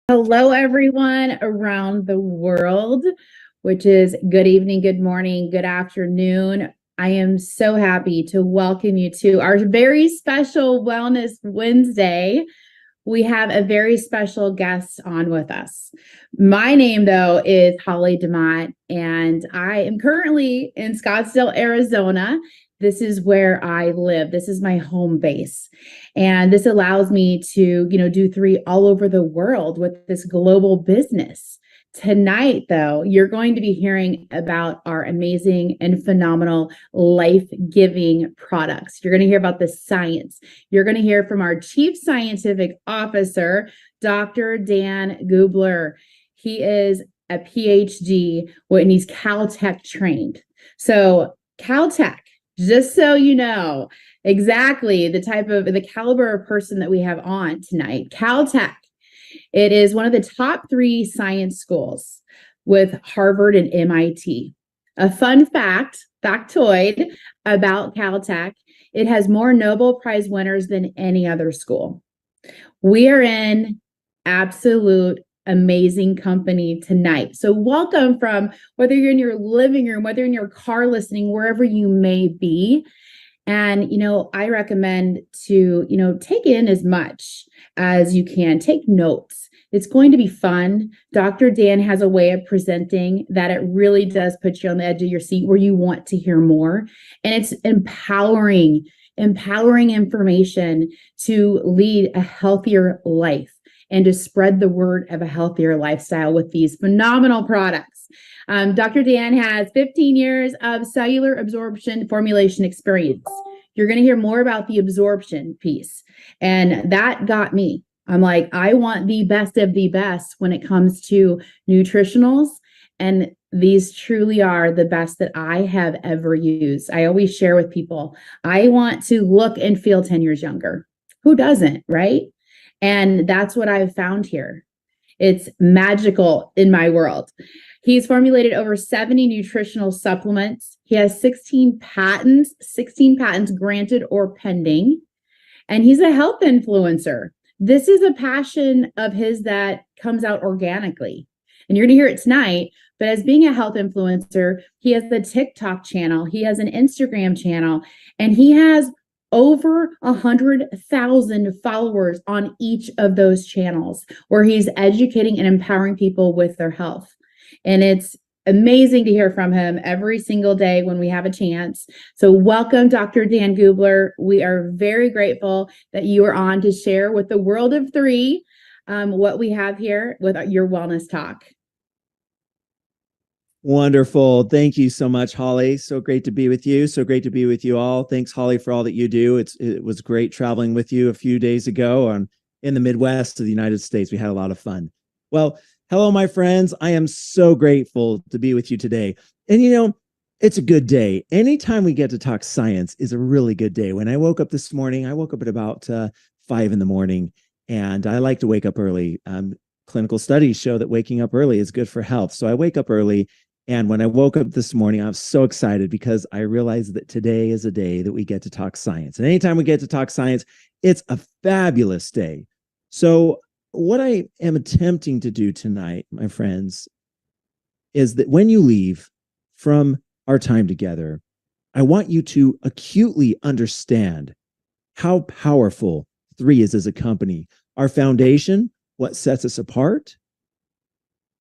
Hello, everyone around the world, which is good evening, good morning, good afternoon. I am so happy to welcome you to our very special Wellness Wednesday. We have a very special guest on with us. My name, though, is Holly DeMott, and I am currently in Scottsdale, Arizona. This is where I live. This is my home base. And this allows me to, do three all over the world with this global business. Tonight, though, you're going to be hearing about our amazing and phenomenal life-giving products. You're going to hear about the science. You're going to hear from our Chief Scientific Officer, Dr. Dan Gubler. He is a PhD and he's Caltech trained. So Caltech, just so you know exactly the caliber of person that we have on tonight. Caltech, it is one of the top 3 science schools with Harvard and MIT. A fun factoid about Caltech, it has more Nobel Prize winners than any other school. We are in absolute amazing company tonight. So welcome from whether you're in your living room, whether in your car listening, wherever you may be. And, I recommend to, take in as much as you can. Take notes. It's going to be fun. Dr. Dan has a way of presenting that it really does put you on the edge of your seat where you want to hear more. And it's empowering information to lead a healthier life and to spread the word of a healthier lifestyle with these phenomenal products. Dr. Dan has 15 years of cellular absorption formulation experience. You're going to hear more about the absorption piece. And that got me. I'm like, I want the best of the best when it comes to nutritionals. And these truly are the best that I have ever used. I always share with people, I want to look and feel 10 years younger. Who doesn't, right? And that's what I've found here. It's magical in my world. He's formulated over 70 nutritional supplements. He has 16 patents granted or pending. And he's a health influencer. This is a passion of his that comes out organically. And you're going to hear it tonight. But as being a health influencer, he has the TikTok channel. He has an Instagram channel. And he has over 100,000 followers on each of those channels where he's educating and empowering people with their health. And it's amazing to hear from him every single day when we have a chance. So welcome, Dr. Dan Gubler. We are very grateful that you are on to share with the world of 3 what we have here with your wellness talk. Wonderful. Thank you so much, Holly. So great to be with you. So great to be with you all. Thanks, Holly, for all that you do. It was great traveling with you a few days ago in the Midwest of the United States. We had a lot of fun. Well, hello, my friends. I am so grateful to be with you today. And it's a good day. Anytime we get to talk science is a really good day. When I woke up this morning, I woke up at about 5 in the morning, and I like to wake up early. Clinical studies show that waking up early is good for health. So I wake up early. And when I woke up this morning, I was so excited because I realized that today is a day that we get to talk science. And anytime we get to talk science, it's a fabulous day. So what I am attempting to do tonight, my friends, is that when you leave from our time together, I want you to acutely understand how powerful 3 is as a company. Our foundation, what sets us apart,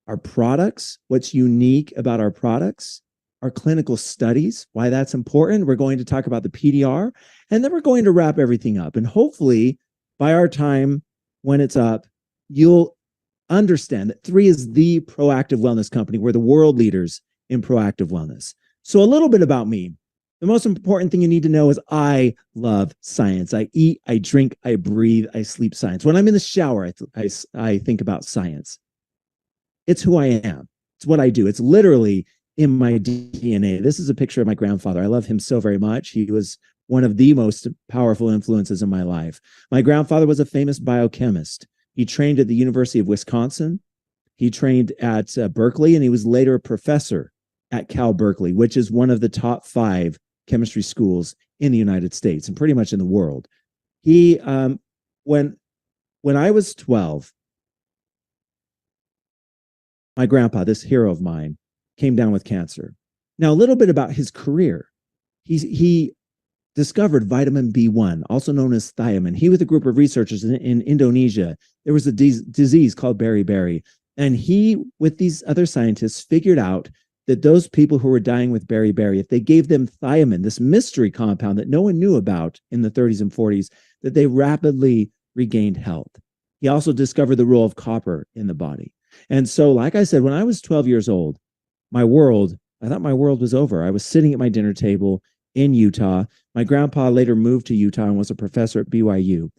our products, what's unique about our products, our clinical studies, why that's important. We're going to talk about the PDR, and then we're going to wrap everything up. And hopefully by our time when it's up, you'll understand that 3 is the proactive wellness company. We're the world leaders in proactive wellness. So a little bit about me. The most important thing you need to know is I love science. I eat, I drink, I breathe, I sleep science. When I'm in the shower, I think about science. It's who I am. It's what I do. It's literally in my DNA. This is a picture of my grandfather. I love him so very much. He was one of the most powerful influences in my life. My grandfather was a famous biochemist. He trained at the University of Wisconsin. He trained at Berkeley, and he was later a professor at Cal Berkeley, which is one of the top 5 chemistry schools in the United States and pretty much in the world. He, when I was 12, my grandpa, this hero of mine, came down with cancer. Now, a little bit about his career. He discovered vitamin B1, also known as thiamine. He, with a group of researchers in Indonesia, there was a disease called beriberi. And he, with these other scientists, figured out that those people who were dying with beriberi, if they gave them thiamine, this mystery compound that no one knew about in the 30s and 40s, that they rapidly regained health. He also discovered the role of copper in the body. And so, like I said, when I was 12 years old, I thought my world was over. I was sitting at my dinner table in Utah. My grandpa later moved to Utah and was a professor at BYU.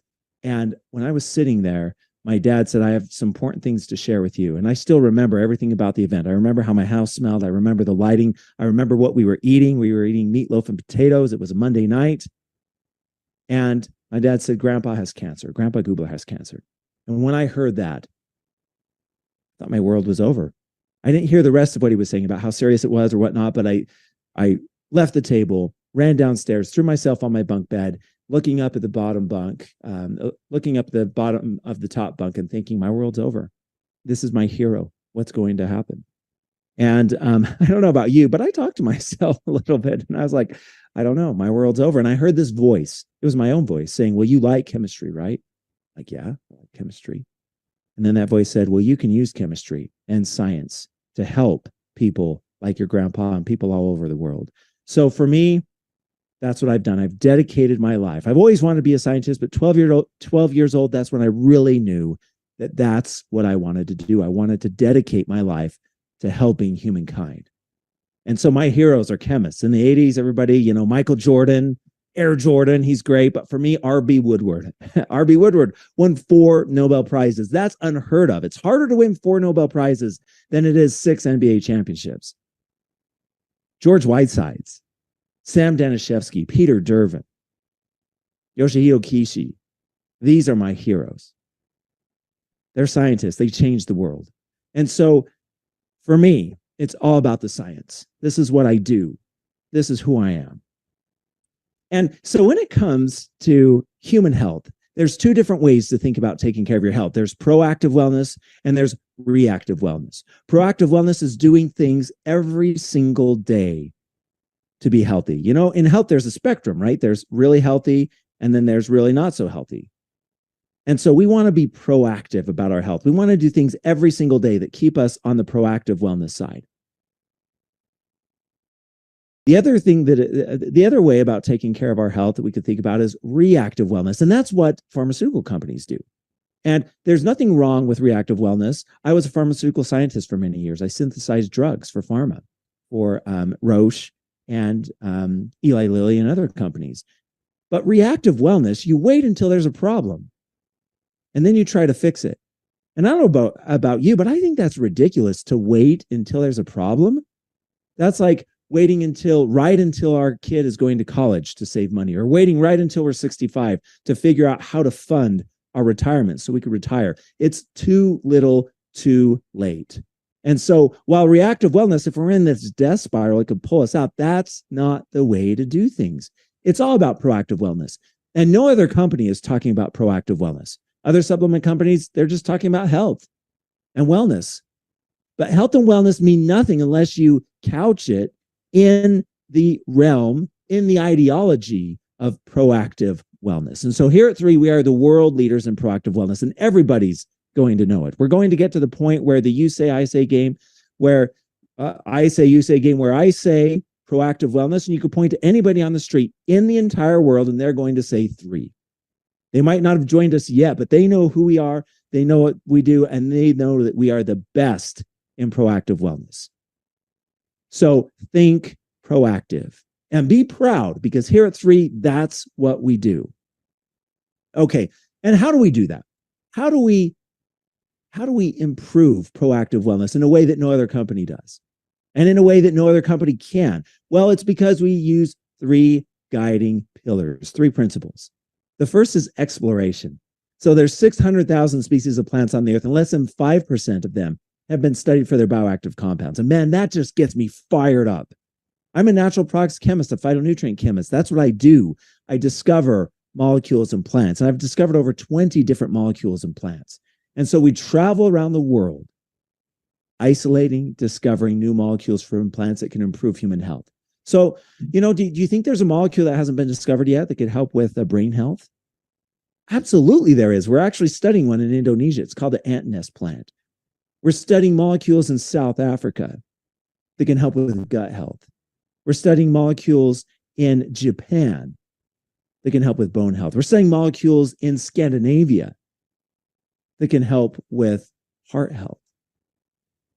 And when I was sitting there, my dad said, I have some important things to share with you. And I still remember everything about the event. I remember how my house smelled. I remember the lighting. I remember what we were eating. We were eating meatloaf and potatoes. It was a Monday night. And my dad said, Grandpa has cancer. Grandpa Gubler has cancer. And when I heard that, I thought my world was over. I didn't hear the rest of what he was saying about how serious it was or whatnot, but I left the table, ran downstairs, threw myself on my bunk bed, looking up at the bottom bunk, looking up the bottom of the top bunk and thinking, my world's over. This is my hero. What's going to happen? And I don't know about you, but I talked to myself a little bit and I was like, I don't know, my world's over. And I heard this voice. It was my own voice saying, well, you like chemistry, right? Like, yeah, I like chemistry. And then that voice said, well, you can use chemistry and science to help people like your grandpa and people all over the world. So for me, that's what I've done. I've dedicated my life. I've always wanted to be a scientist, but 12 years old, that's when I really knew that that's what I wanted to do. I wanted to dedicate my life to helping humankind. And so my heroes are chemists. In the 80s, everybody, Michael Jordan, Air Jordan, he's great. But for me, R.B. Woodward. R.B. Woodward won 4 Nobel Prizes. That's unheard of. It's harder to win 4 Nobel Prizes than it is 6 NBA championships. George Whitesides, Sam Danishevsky, Peter Dervin, Yoshihiro Kishi. These are my heroes. They're scientists. They changed the world. And so for me, it's all about the science. This is what I do. This is who I am. And so when it comes to human health, there's 2 different ways to think about taking care of your health. There's proactive wellness and there's reactive wellness. Proactive wellness is doing things every single day to be healthy. In health, there's a spectrum, right? There's really healthy and then there's really not so healthy. And so we want to be proactive about our health. We want to do things every single day that keep us on the proactive wellness side. The other way about taking care of our health that we could think about is reactive wellness. And that's what pharmaceutical companies do. And there's nothing wrong with reactive wellness. I was a pharmaceutical scientist for many years. I synthesized drugs for pharma, for Roche and Eli Lilly and other companies. But reactive wellness, you wait until there's a problem and then you try to fix it. And I don't know about you, but I think that's ridiculous to wait until there's a problem. That's like waiting right until our kid is going to college to save money, or waiting right until we're 65 to figure out how to fund our retirement so we could retire. It's too little, too late. And so while reactive wellness, if we're in this death spiral, it could pull us out. That's not the way to do things. It's all about proactive wellness. And no other company is talking about proactive wellness. Other supplement companies, they're just talking about health and wellness. But health and wellness mean nothing unless you couch it in the realm, in the ideology of proactive wellness. And so here at 3, we are the world leaders in proactive wellness, and everybody's going to know it. We're going to get to the point where the you say, I say game, where I say, you say game, where I say proactive wellness, and you could point to anybody on the street in the entire world, and they're going to say 3. They might not have joined us yet, but they know who we are, they know what we do, and they know that we are the best in proactive wellness. So think proactive and be proud, because here at 3, that's what we do. Okay, and how do we do that? How do we improve proactive wellness in a way that no other company does? And in a way that no other company can? Well, it's because we use 3 guiding pillars, 3 principles. The first is exploration. So there's 600,000 species of plants on the earth, and less than 5% of them have been studied for their bioactive compounds. And man, that just gets me fired up. I'm a natural products chemist, a phytonutrient chemist. That's what I do. I discover molecules in plants, and I've discovered over 20 different molecules in plants. And so we travel around the world isolating, discovering new molecules from plants that can improve human health. So, do you think there's a molecule that hasn't been discovered yet that could help with brain health? Absolutely there is. We're actually studying one in Indonesia. It's called the ant nest plant. We're studying molecules in South Africa that can help with gut health. We're studying molecules in Japan that can help with bone health. We're studying molecules in Scandinavia that can help with heart health.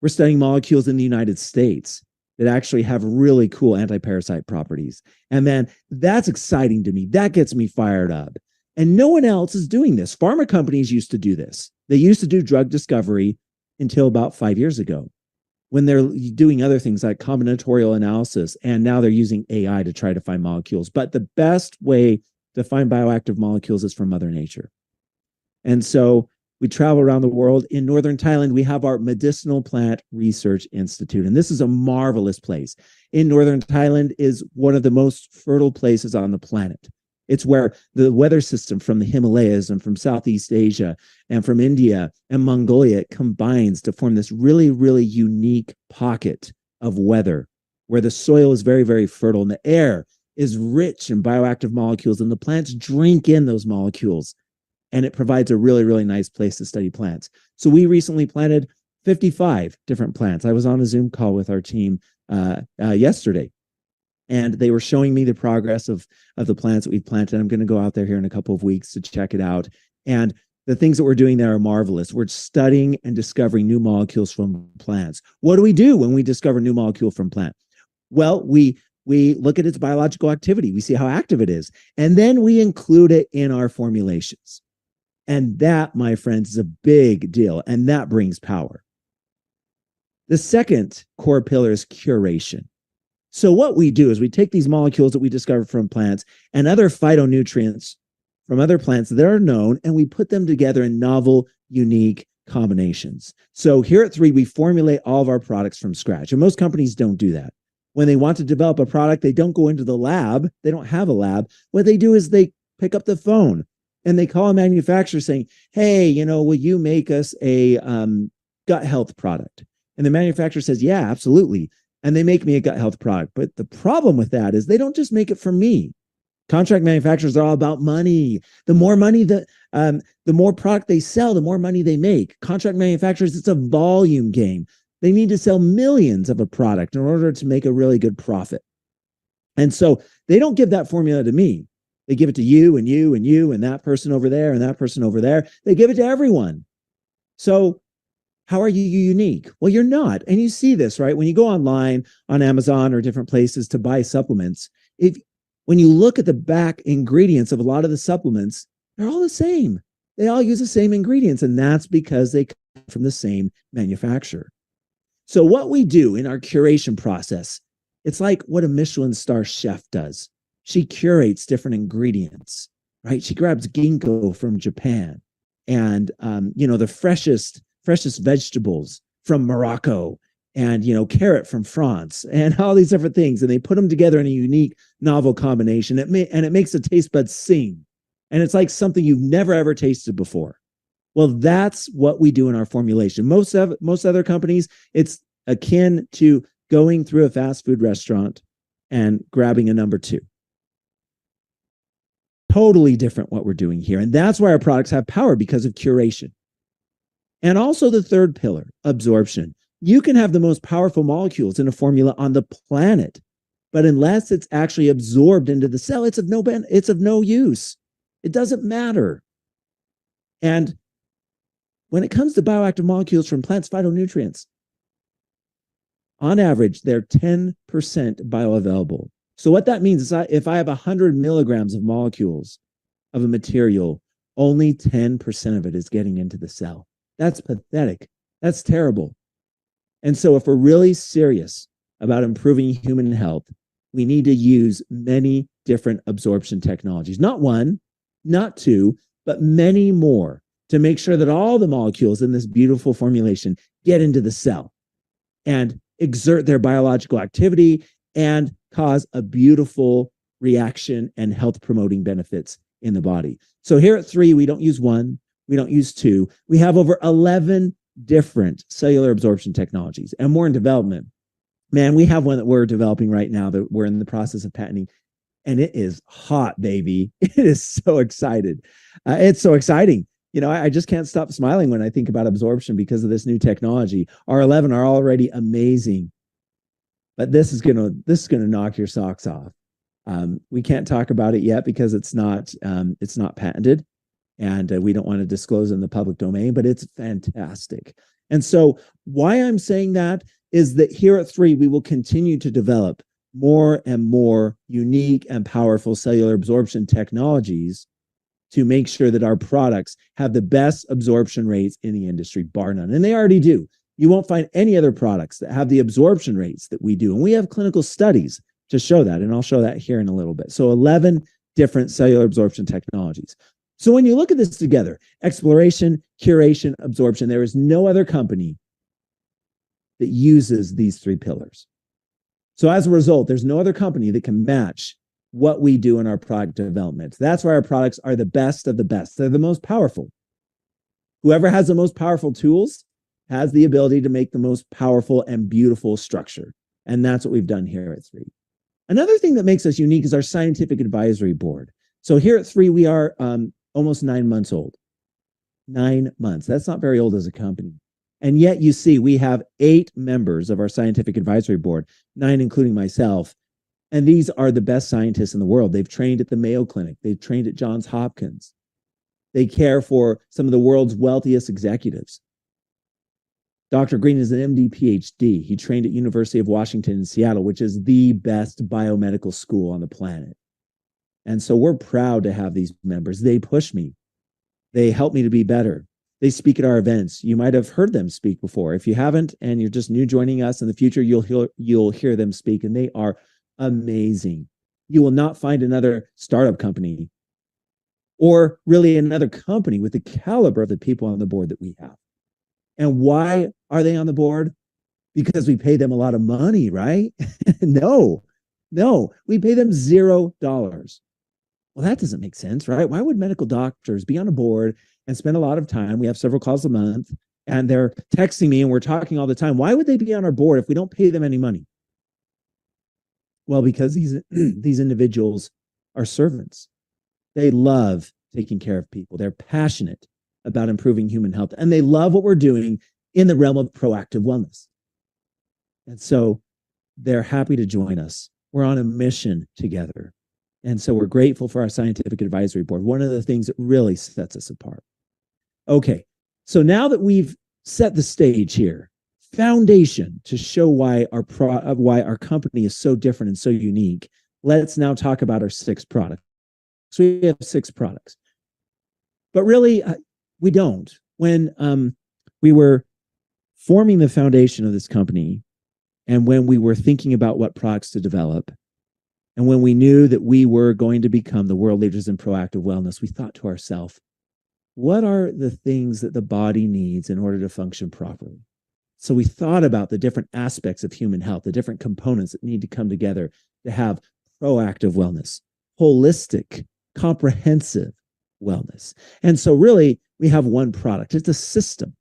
We're studying molecules in the United States that actually have really cool anti-parasite properties. And man, that's exciting to me. That gets me fired up. And no one else is doing this. Pharma companies used to do this. They used to do drug discovery until about 5 years ago, when they're doing other things like combinatorial analysis, and now they're using AI to try to find molecules. But the best way to find bioactive molecules is from Mother Nature. And so we travel around the world. In northern Thailand, we have our Medicinal Plant Research Institute, and this is a marvelous place. In northern Thailand is one of the most fertile places on the planet. It's where the weather system from the Himalayas and from Southeast Asia and from India and Mongolia combines to form this really, really unique pocket of weather where the soil is very, very fertile and the air is rich in bioactive molecules, and the plants drink in those molecules, and it provides a really, really nice place to study plants. So we recently planted 55 different plants. I was on a Zoom call with our team yesterday, and they were showing me the progress of the plants that we've planted. I'm going to go out there here in a couple of weeks to check it out. And the things that we're doing there are marvelous. We're studying and discovering new molecules from plants. What do we do when we discover a new molecule from plant? Well, we look at its biological activity. We see how active it is. And then we include it in our formulations. And that, my friends, is a big deal. And that brings power. The second core pillar is curation. So what we do is we take these molecules that we discovered from plants and other phytonutrients from other plants that are known, and we put them together in novel, unique combinations. So here at 3, we formulate all of our products from scratch. And most companies don't do that. When they want to develop a product, they don't go into the lab. They don't have a lab. What they do is they pick up the phone and they call a manufacturer saying, hey, will you make us a gut health product? And the manufacturer says, yeah, absolutely. And they make me a gut health product. But the problem with that is they don't just make it for me. Contract manufacturers are all about money. The more money the more product they sell, the more money they make. Contract manufacturers, it's a volume game. They need to sell millions of a product in order to make a really good profit. And so they don't give that formula to me. They give it to you and you and you and that person over there and that person over there. They give it to everyone. So how are you unique? Well, you're not. And you see this, right? When you go online on Amazon or different places to buy supplements, when you look at the back ingredients of a lot of the supplements, they're all the same. They all use the same ingredients, and that's because they come from the same manufacturer. So what we do in our curation process, it's like what a Michelin star chef does. She curates different ingredients, right? She grabs ginkgo from Japan and, the freshest vegetables from Morocco and, carrot from France and all these different things. And they put them together in a unique, novel combination. And it makes the taste buds sing. And it's like something you've never, ever tasted before. Well, that's what we do in our formulation. Most other companies, it's akin to going through a fast food restaurant and grabbing a number 2. Totally different what we're doing here. And that's why our products have power, because of curation. And also the third pillar, absorption. You can have the most powerful molecules in a formula on the planet, but unless it's actually absorbed into the cell, it's of no use. It doesn't matter. And when it comes to bioactive molecules from plants, phytonutrients, on average, they're 10% bioavailable. So what that means is if I have 100 milligrams of molecules of a material, only 10% of it is getting into the cell. That's pathetic. That's terrible. And so if we're really serious about improving human health, we need to use many different absorption technologies. Not one, not 2, but many more, to make sure that all the molecules in this beautiful formulation get into the cell and exert their biological activity and cause a beautiful reaction and health promoting benefits in the body. So here at 3, we don't use 1, we don't use 2. We have over 11 different cellular absorption technologies, and more in development. Man, we have one that we're developing right now that we're in the process of patenting, and it is hot, baby. It is so excited. It's so exciting. I just can't stop smiling when I think about absorption because of this new technology. Our 11 are already amazing, but this is gonna knock your socks off. We can't talk about it yet because it's not patented, and we don't want to disclose in the public domain, but it's fantastic. And so why I'm saying that is that here at 3, we will continue to develop more and more unique and powerful cellular absorption technologies to make sure that our products have the best absorption rates in the industry, bar none. And they already do. You won't find any other products that have the absorption rates that we do. And we have clinical studies to show that, and I'll show that here in a little bit. So 11 different cellular absorption technologies. So when you look at this together, exploration, curation, absorption, there is no other company that uses these 3 pillars. So as a result, there's no other company that can match what we do in our product development. That's why our products are the best of the best. They're the most powerful. Whoever has the most powerful tools has the ability to make the most powerful and beautiful structure. And that's what we've done here at 3. Another thing that makes us unique is our scientific advisory board. So here at 3, we are almost 9 months old. 9 months. That's not very old as a company. And yet you see, we have 8 members of our scientific advisory board, 9 including myself. And these are the best scientists in the world. They've trained at the Mayo Clinic. They've trained at Johns Hopkins. They care for some of the world's wealthiest executives. Dr. Green is an MD, PhD. He trained at University of Washington in Seattle, which is the best biomedical school on the planet. And so we're proud to have these members. They push me. They help me to be better. They speak at our events. You might have heard them speak before. If you haven't, and you're just new joining us in the future, you'll hear them speak, and they are amazing. You will not find another startup company or really another company with the caliber of the people on the board that we have. And why are they on the board? Because we pay them a lot of money, right? No, we pay them $0. Well, that doesn't make sense, right? Why would medical doctors be on a board and spend a lot of time? We have several calls a month, and they're texting me and we're talking all the time. Why would they be on our board if we don't pay them any money? Well, because these individuals are servants. They love taking care of people. They're passionate about improving human health, and they love what we're doing in the realm of proactive wellness. And so they're happy to join us. We're on a mission together. And so we're grateful for our scientific advisory board, one of the things that really sets us apart. Okay, so now that we've set the stage here, foundation to show why our company is so different and so unique, let's now talk about our 6 products. So we have 6 products. But really, we don't. When we were forming the foundation of this company, and when we were thinking about what products to develop, and when we knew that we were going to become the world leaders in proactive wellness, we thought to ourselves, what are the things that the body needs in order to function properly? So we thought about the different aspects of human health, the different components that need to come together to have proactive wellness, holistic, comprehensive wellness. And so really, we have one product. It's a system,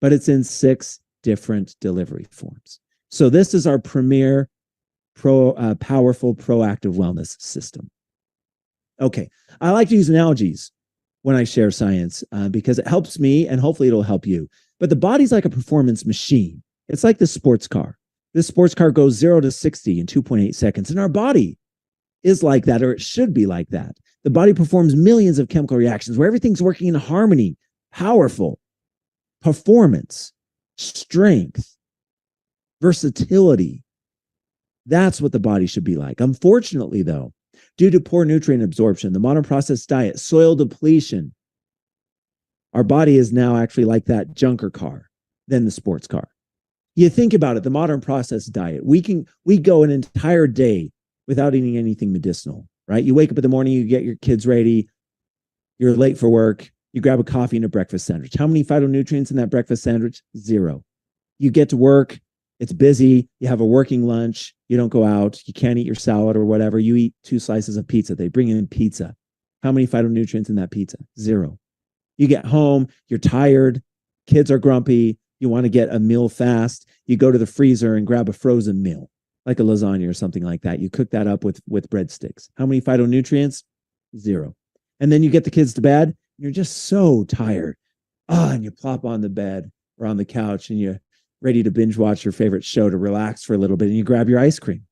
but it's in 6 different delivery forms. So this is our premier powerful proactive wellness system. Okay, I like to use analogies when I share science because it helps me, and hopefully it'll help you. But the body's like a performance machine. It's like the sports car. This sports car goes 0 to 60 in 2.8 seconds. And our body is like that, or it should be like that. The body performs millions of chemical reactions where everything's working in harmony, powerful, performance, strength, versatility. That's what the body should be like. Unfortunately, though, due to poor nutrient absorption, the modern processed diet, soil depletion, our body is now actually like that junker car than the sports car. You think about it, the modern processed diet, we go an entire day without eating anything medicinal, right? You wake up in the morning, you get your kids ready, you're late for work, you grab a coffee and a breakfast sandwich. How many phytonutrients in that breakfast sandwich? 0. You get to work, it's busy, you have a working lunch, you don't go out, you can't eat your salad or whatever, you eat 2 slices of pizza. They bring in pizza. How many phytonutrients in that pizza? 0. You get home, you're tired, Kids are grumpy. You want to get a meal fast. You go to the freezer and grab a frozen meal, like a lasagna or something like that. You cook that up with breadsticks. How many phytonutrients? 0. And then you get the kids to bed. You're just so tired. And you plop on the bed or on the couch and you're ready to binge watch your favorite show to relax for a little bit. And you grab your ice cream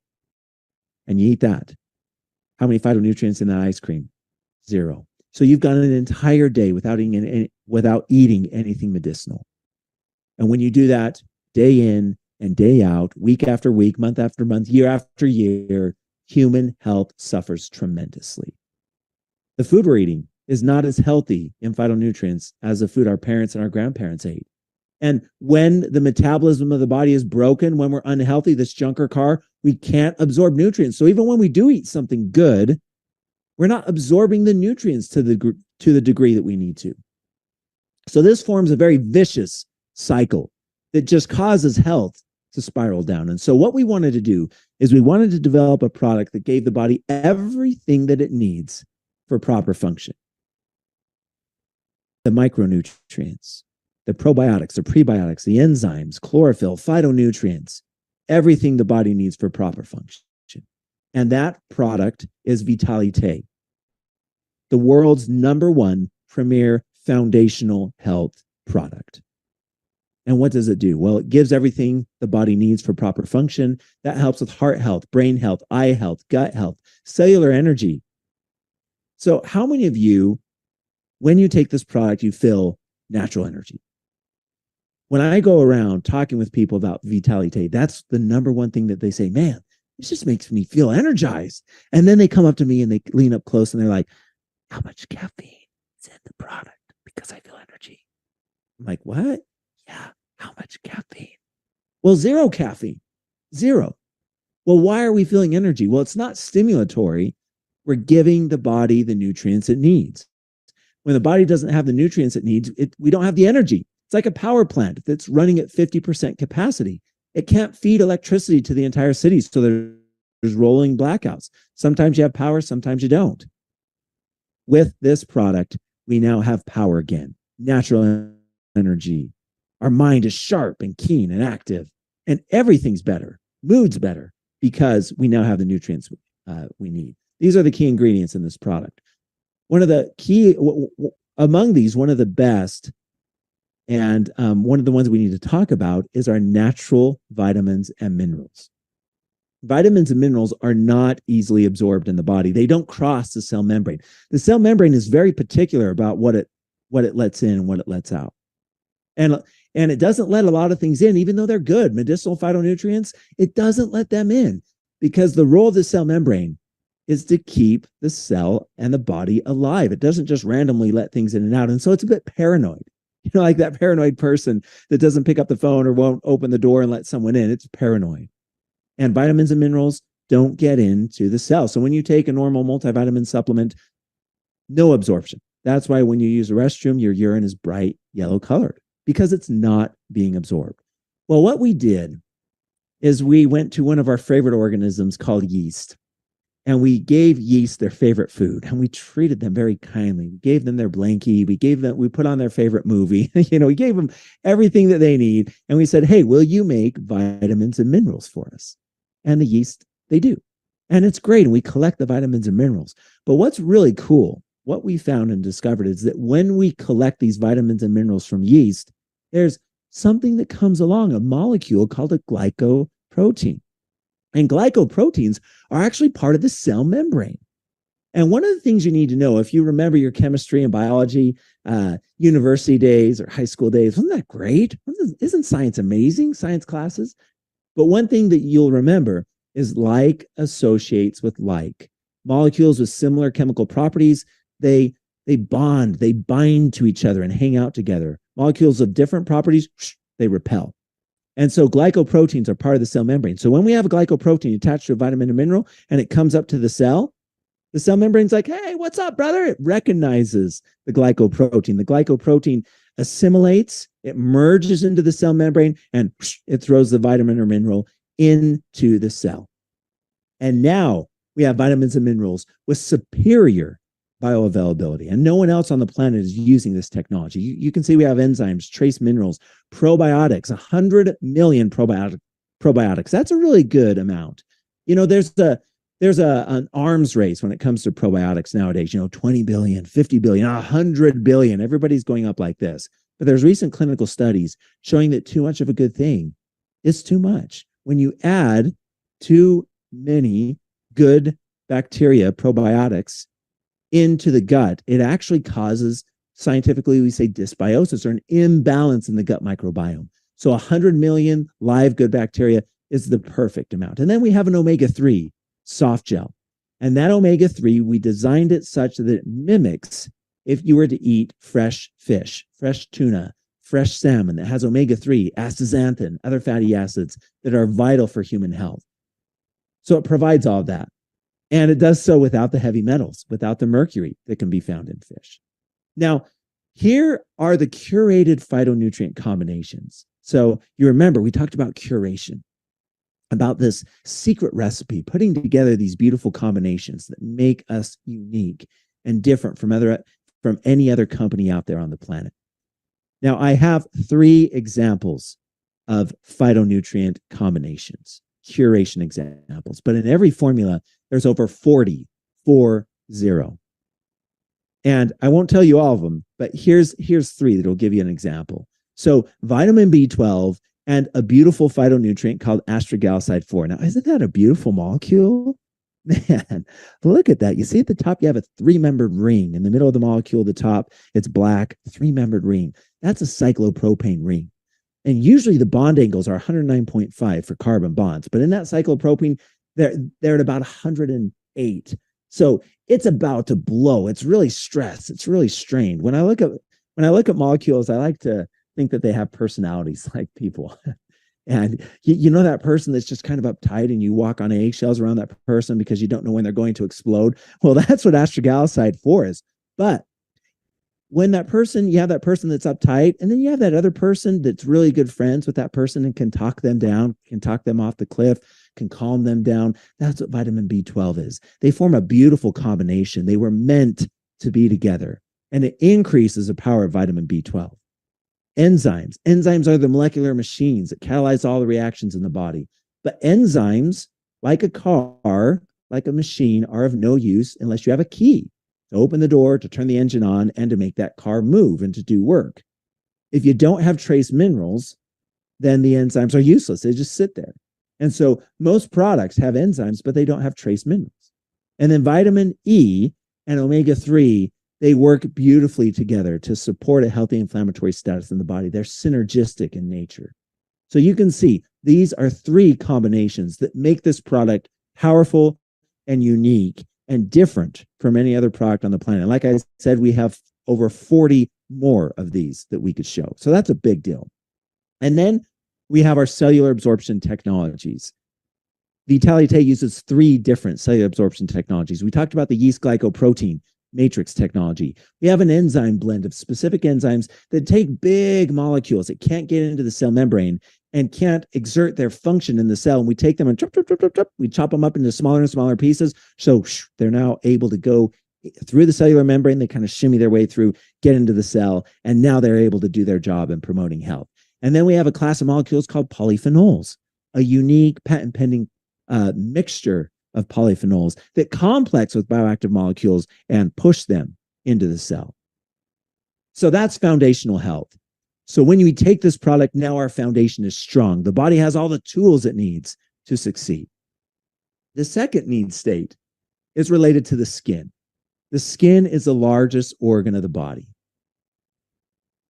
and you eat that. How many phytonutrients in that ice cream? 0. So you've gone an entire day without eating anything medicinal. And when you do that day in and day out, week after week, month after month, year after year, human health suffers tremendously. The food we're eating is not as healthy in phytonutrients as the food our parents and our grandparents ate. And when the metabolism of the body is broken, when we're unhealthy, this junker car, we can't absorb nutrients. So even when we do eat something good, we're not absorbing the nutrients to the degree that we need to. So this forms a very vicious cycle that just causes health to spiral down. And so what we wanted to do is we wanted to develop a product that gave the body everything that it needs for proper function. The micronutrients, the probiotics, the prebiotics, the enzymes, chlorophyll, phytonutrients, everything the body needs for proper function. And that product is Vitalite, the world's #1 premier foundational health product. And what does it do? Well, it gives everything the body needs for proper function. That helps with heart health, brain health, eye health, gut health, cellular energy. So how many of you, when you take this product, you feel natural energy? When I go around talking with people about Vitalite, that's the #1 thing that they say, man, this just makes me feel energized. And then they come up to me and they lean up close and they're like, how much caffeine is in the product? Because I feel energy. I'm like, what? Yeah, how much caffeine? Well, 0 caffeine, 0. Well, why are we feeling energy? Well, it's not stimulatory. We're giving the body the nutrients it needs. When the body doesn't have the nutrients it needs, we don't have the energy. It's like a power plant that's running at 50% capacity. It can't feed electricity to the entire city, so there's rolling blackouts. Sometimes you have power, sometimes you don't. With this product, we now have power again, natural energy. Our mind is sharp and keen and active, and everything's better. Mood's better because we now have the nutrients we need. These are the key ingredients in this product. One of the key, among these, one of the best, and one of the ones we need to talk about is our natural vitamins and minerals. Vitamins and minerals are not easily absorbed in the body. They don't cross the cell membrane. The cell membrane is very particular about what it lets in and what it lets out. And it doesn't let a lot of things in, even though they're good. Medicinal phytonutrients, it doesn't let them in because the role of the cell membrane is to keep the cell and the body alive. It doesn't just randomly let things in and out. And so it's a bit paranoid. You know, like that paranoid person that doesn't pick up the phone or won't open the door and let someone in. It's paranoid. And vitamins and minerals don't get into the cell. So when you take a normal multivitamin supplement, no absorption. That's why when you use a restroom, your urine is bright yellow colored because it's not being absorbed. Well, what we did is we went to one of our favorite organisms called yeast. And we gave yeast their favorite food, and we treated them very kindly. We gave them their blankie. We put on their favorite movie. We gave them everything that they need. And we said, hey, will you make vitamins and minerals for us? And the yeast, they do. And it's great. And we collect the vitamins and minerals. But what's really cool, what we found and discovered is that when we collect these vitamins and minerals from yeast, there's something that comes along, a molecule called a glycoprotein. And glycoproteins are actually part of the cell membrane. And one of the things you need to know, if you remember your chemistry and biology, university days or high school days, wasn't that great? Isn't science amazing, science classes? But one thing that you'll remember is like associates with like. Molecules with similar chemical properties, they bond, they bind to each other and hang out together. Molecules of different properties, they repel. And so glycoproteins are part of the cell membrane. So when we have a glycoprotein attached to a vitamin or mineral and it comes up to the cell membrane's like, hey, what's up, brother? It recognizes the glycoprotein. The glycoprotein assimilates, it merges into the cell membrane, and it throws the vitamin or mineral into the cell. And now we have vitamins and minerals with superior bioavailability. And no one else on the planet is using this technology. You can see we have enzymes, trace minerals, probiotics, 100 million probiotics. That's a really good amount. There's an arms race when it comes to probiotics nowadays, 20 billion, 50 billion, 100 billion. Everybody's going up like this. But there's recent clinical studies showing that too much of a good thing is too much. When you add too many good bacteria, probiotics, into the gut, it actually causes, scientifically, we say dysbiosis, or an imbalance in the gut microbiome. So 100 million live good bacteria is the perfect amount. And then we have an omega-3 soft gel. And that omega-3, we designed it such that it mimics if you were to eat fresh fish, fresh tuna, fresh salmon that has omega-3, astaxanthin, other fatty acids that are vital for human health. So it provides all of that. And it does so without the heavy metals, without the mercury that can be found in fish. Now, here are the curated phytonutrient combinations. So you remember, we talked about curation, about this secret recipe, putting together these beautiful combinations that make us unique and different from any other company out there on the planet. Now, I have 3 examples of phytonutrient combinations, curation examples, but in every formula, there's over 40. And I won't tell you all of them, but here's 3 that'll give you an example. So vitamin B12 and a beautiful phytonutrient called astragaloside 4. Now, isn't that a beautiful molecule? Man, look at that. You see at the top, you have a 3-membered ring. In the middle of the molecule, the top, it's black, 3-membered ring. That's a cyclopropane ring. And usually the bond angles are 109.5 for carbon bonds. But in that cyclopropane, they're at about 108. So it's about to blow. It's really stressed. It's really strained. When I look at molecules, I like to think that they have personalities like people. And you know that person that's just kind of uptight and you walk on eggshells around that person because you don't know when they're going to explode. Well, that's what astragaloside 4 is. But when you have that person that's uptight, and then you have that other person that's really good friends with that person and can talk them down, can talk them off the cliff, can calm them down. That's what vitamin B12 is. They form a beautiful combination. They were meant to be together, and it increases the power of vitamin B12. Enzymes are the molecular machines that catalyze all the reactions in the body. But enzymes, like a car, like a machine, are of no use unless you have a key to open the door, to turn the engine on, and to make that car move and to do work. If you don't have trace minerals, then the enzymes are useless. They just sit there. And so most products have enzymes, but they don't have trace minerals. And then vitamin E and omega-3, they work beautifully together to support a healthy inflammatory status in the body. They're synergistic in nature. So you can see these are 3 combinations that make this product powerful and unique and different from any other product on the planet. Like I said, we have over 40 more of these that we could show. So that's a big deal. And then we have our cellular absorption technologies. Vitality uses 3 different cellular absorption technologies. We talked about the yeast glycoprotein matrix technology. We have an enzyme blend of specific enzymes that take big molecules that can't get into the cell membrane and can't exert their function in the cell. And we take them and we chop them up into smaller and smaller pieces. So they're now able to go through the cellular membrane. They kind of shimmy their way through, get into the cell, and now they're able to do their job in promoting health. And then we have a class of molecules called polyphenols, a unique patent pending mixture of polyphenols that complex with bioactive molecules and push them into the cell. So that's foundational health. So when we take this product, now our foundation is strong. The body has all the tools it needs to succeed. The second need state is related to the skin. The skin is the largest organ of the body.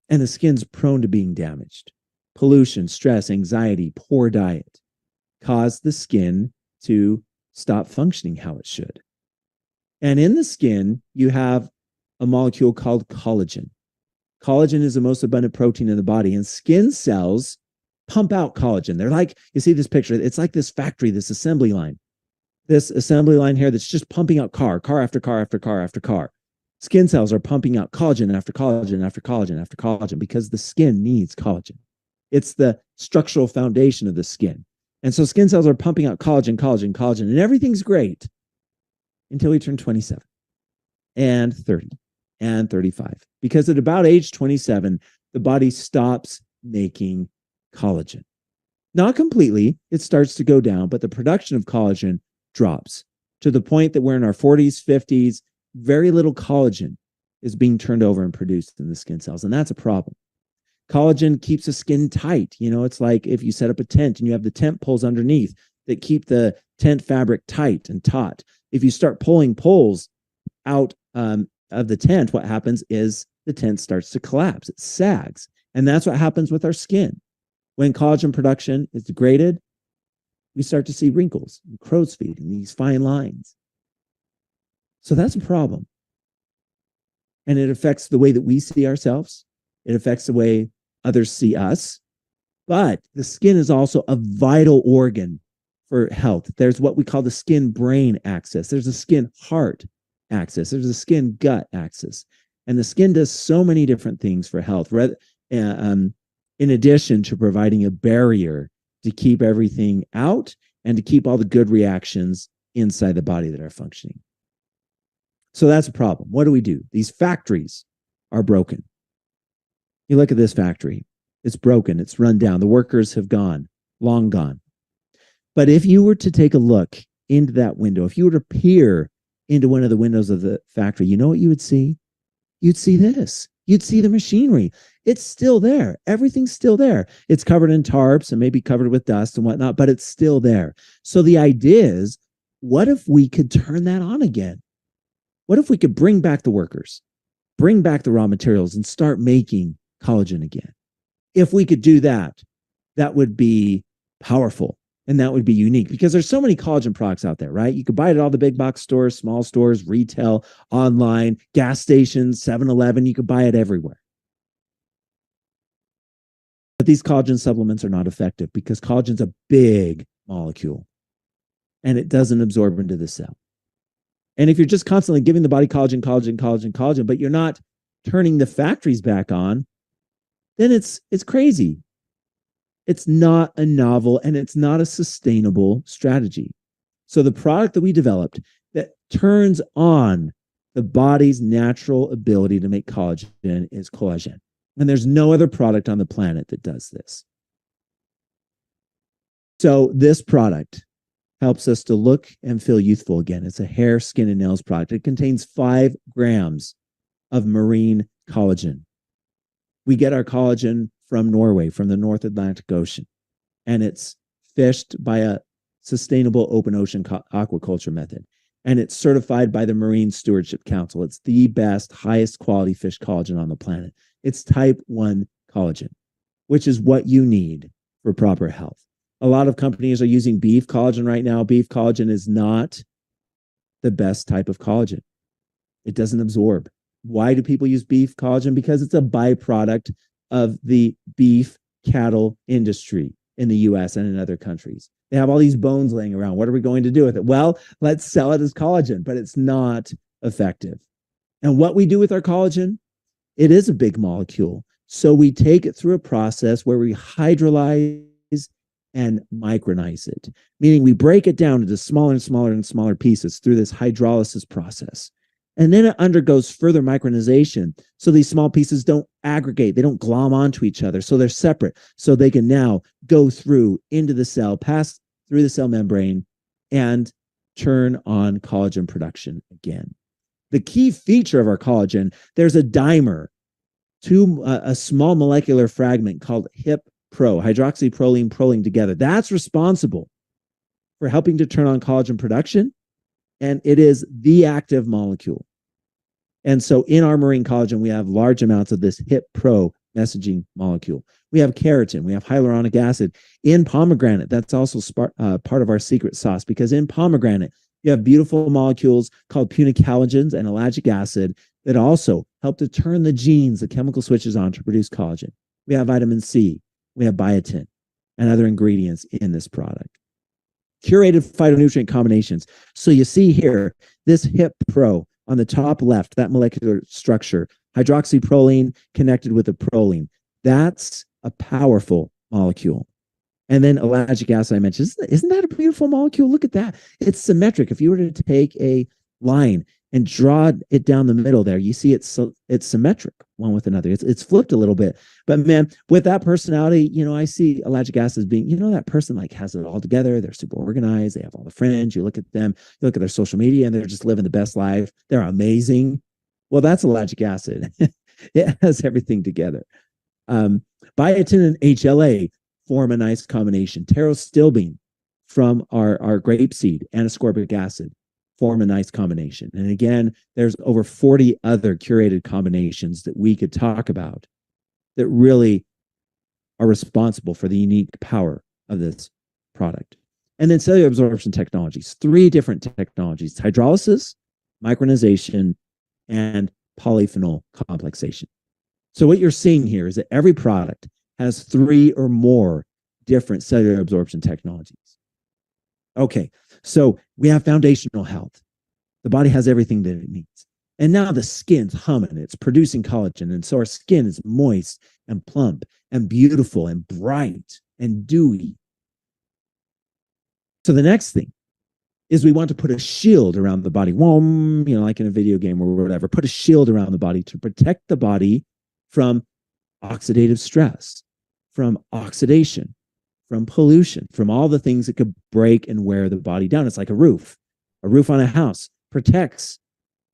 And the skin's prone to being damaged. Pollution, stress, anxiety, poor diet cause the skin to stop functioning how it should. And in the skin, you have a molecule called collagen. Collagen is the most abundant protein in the body, and skin cells pump out collagen. They're like, you see this picture, it's like this factory, this assembly line here that's just pumping out car after car after car after car. Skin cells are pumping out collagen after collagen after collagen after collagen because the skin needs collagen. It's the structural foundation of the skin. And so skin cells are pumping out collagen, and everything's great until we turn 27. and 30 and 35. Because at about age 27, the body stops making collagen. Not completely, it starts to go down, but the production of collagen drops to the point that we're in our 40s, 50s, very little collagen is being turned over and produced in the skin cells, and that's a problem. Collagen keeps the skin tight. You know, it's like if you set up a tent and you have the tent poles underneath that keep the tent fabric tight and taut. If you start pulling poles out of the tent, what happens is the tent starts to collapse. It sags. And that's what happens with our skin. When collagen production is degraded, we start to see wrinkles and crow's feet and these fine lines. So that's a problem. And it affects the way that we see ourselves. It affects the way others see us. But the skin is also a vital organ for health. There's what we call the skin-brain axis. There's a skin-heart axis. There's a skin-gut axis. And the skin does so many different things for health, in addition to providing a barrier to keep everything out and to keep all the good reactions inside the body that are functioning. So that's a problem. What do? These factories are broken. You look at this factory. It's broken. It's run down. The workers have gone, long gone. But if you were to take a look into that window, if you were to peer into one of the windows of the factory, you know what you would see? You'd see this. You'd see the machinery. It's still there. Everything's still there. It's covered in tarps and maybe covered with dust and whatnot, but it's still there. So the idea is, what if we could turn that on again? What if we could bring back the workers, bring back the raw materials, and start making collagen again? If we could do that, that would be powerful. And that would be unique because there's so many collagen products out there, right? You could buy it at all the big box stores, small stores, retail, online, gas stations, 7-Eleven. You could buy it everywhere. But these collagen supplements are not effective because collagen's a big molecule and it doesn't absorb into the cell. And if you're just constantly giving the body collagen, but you're not turning the factories back on, then it's crazy. It's not a novel and it's not a sustainable strategy. So the product that we developed that turns on the body's natural ability to make collagen is collagen. And there's no other product on the planet that does this. So this product helps us to look and feel youthful again. It's a hair, skin, and nails product. It contains 5 grams of marine collagen. We get our collagen from Norway, from the North Atlantic Ocean. And it's fished by a sustainable open ocean aquaculture method. And it's certified by the Marine Stewardship Council. It's the best, highest quality fish collagen on the planet. It's type 1 collagen, which is what you need for proper health. A lot of companies are using beef collagen right now. Beef collagen is not the best type of collagen. It doesn't absorb. Why do people use beef collagen? Because it's a byproduct of the beef cattle industry in the US and in other countries. They have all these bones laying around. What are we going to do with it? Well, let's sell it as collagen, but it's not effective. And what we do with our collagen, it is a big molecule. So we take it through a process where we hydrolyze and micronize it, meaning we break it down into smaller and smaller and smaller pieces through this hydrolysis process. And then it undergoes further micronization. So these small pieces don't aggregate. They don't glom onto each other. So they're separate. So they can now go through into the cell, pass through the cell membrane, and turn on collagen production again. The key feature of our collagen, there's a dimer to a small molecular fragment called HIP-Pro, hydroxyproline proline together. That's responsible for helping to turn on collagen production. And it is the active molecule. And so in our marine collagen, we have large amounts of this HIP-Pro messaging molecule. We have keratin. We have hyaluronic acid. In pomegranate, that's also part of our secret sauce, because in pomegranate, you have beautiful molecules called punicalagins and ellagic acid that also help to turn the genes, the chemical switches on to produce collagen. We have vitamin C. We have biotin and other ingredients in this product. Curated phytonutrient combinations. So you see here, this HIP-Pro on the top left, that molecular structure, hydroxyproline connected with a proline. That's a powerful molecule. And then ellagic acid I mentioned. Isn't that a beautiful molecule? Look at that. It's symmetric. If you were to take a line and draw it down the middle there, you see it's symmetric one with another. It's flipped a little bit. But man, with that personality, I see ellagic acid as being, that person like has it all together. They're super organized. They have all the friends. You look at them, you look at their social media, and they're just living the best life. They're amazing. Well, that's ellagic acid. It has everything together. Biotin and HLA form a nice combination. Pterostilbene from our grapeseed and ascorbic acid form a nice combination. And again, there's over 40 other curated combinations that we could talk about that really are responsible for the unique power of this product. And then cellular absorption technologies, 3 different technologies: hydrolysis, micronization, and polyphenol complexation. So what you're seeing here is that every product has 3 or more different cellular absorption technologies. Okay, so we have foundational health. The body has everything that it needs. And now the skin's humming. It's producing collagen. And so our skin is moist and plump and beautiful and bright and dewy. So the next thing is we want to put a shield around the body. Like in a video game or whatever, put a shield around the body to protect the body from oxidative stress, from oxidation, from pollution, from all the things that could break and wear the body down. It's like a roof. A roof on a house protects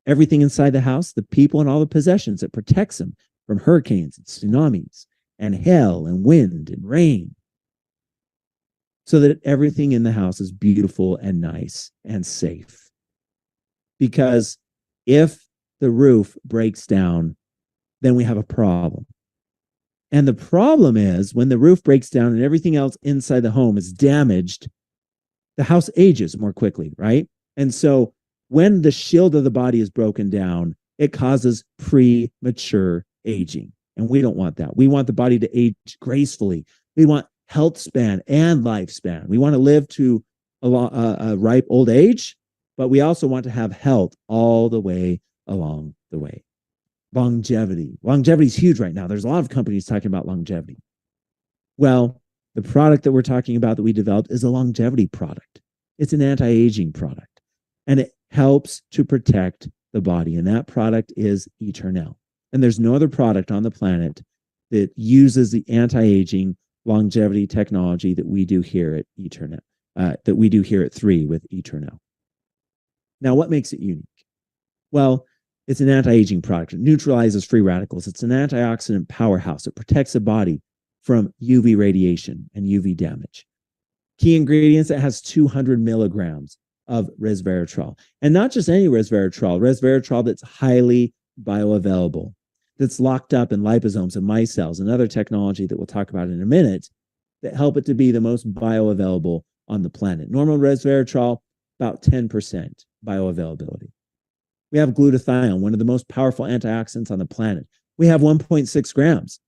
everything inside the house, the people and all the possessions. It protects them from hurricanes and tsunamis and hail and wind and rain, so that everything in the house is beautiful and nice and safe. Because if the roof breaks down, then we have a problem. And the problem is when the roof breaks down and everything else inside the home is damaged, the house ages more quickly, right? And so when the shield of the body is broken down, it causes premature aging. And we don't want that. We want the body to age gracefully. We want health span and lifespan. We want to live to a ripe old age, but we also want to have health all the way along the way. Longevity. Longevity is huge right now. There's a lot of companies talking about longevity. Well, the product that we're talking about that we developed is a longevity product. It's an anti-aging product, and it helps to protect the body. And that product is Eternel. And there's no other product on the planet that uses the anti-aging longevity technology that we do here at Eternel, that we do here at 3 with Eternel. Now, what makes it unique? Well, it's an anti-aging product. It neutralizes free radicals. It's an antioxidant powerhouse. It protects the body from UV radiation and UV damage. Key ingredients: it has 200 milligrams of resveratrol. And not just any resveratrol that's highly bioavailable, that's locked up in liposomes and micelles and other technology that we'll talk about in a minute that help it to be the most bioavailable on the planet. Normal resveratrol, about 10% bioavailability. We have glutathione, one of the most powerful antioxidants on the planet. We have 1.6 grams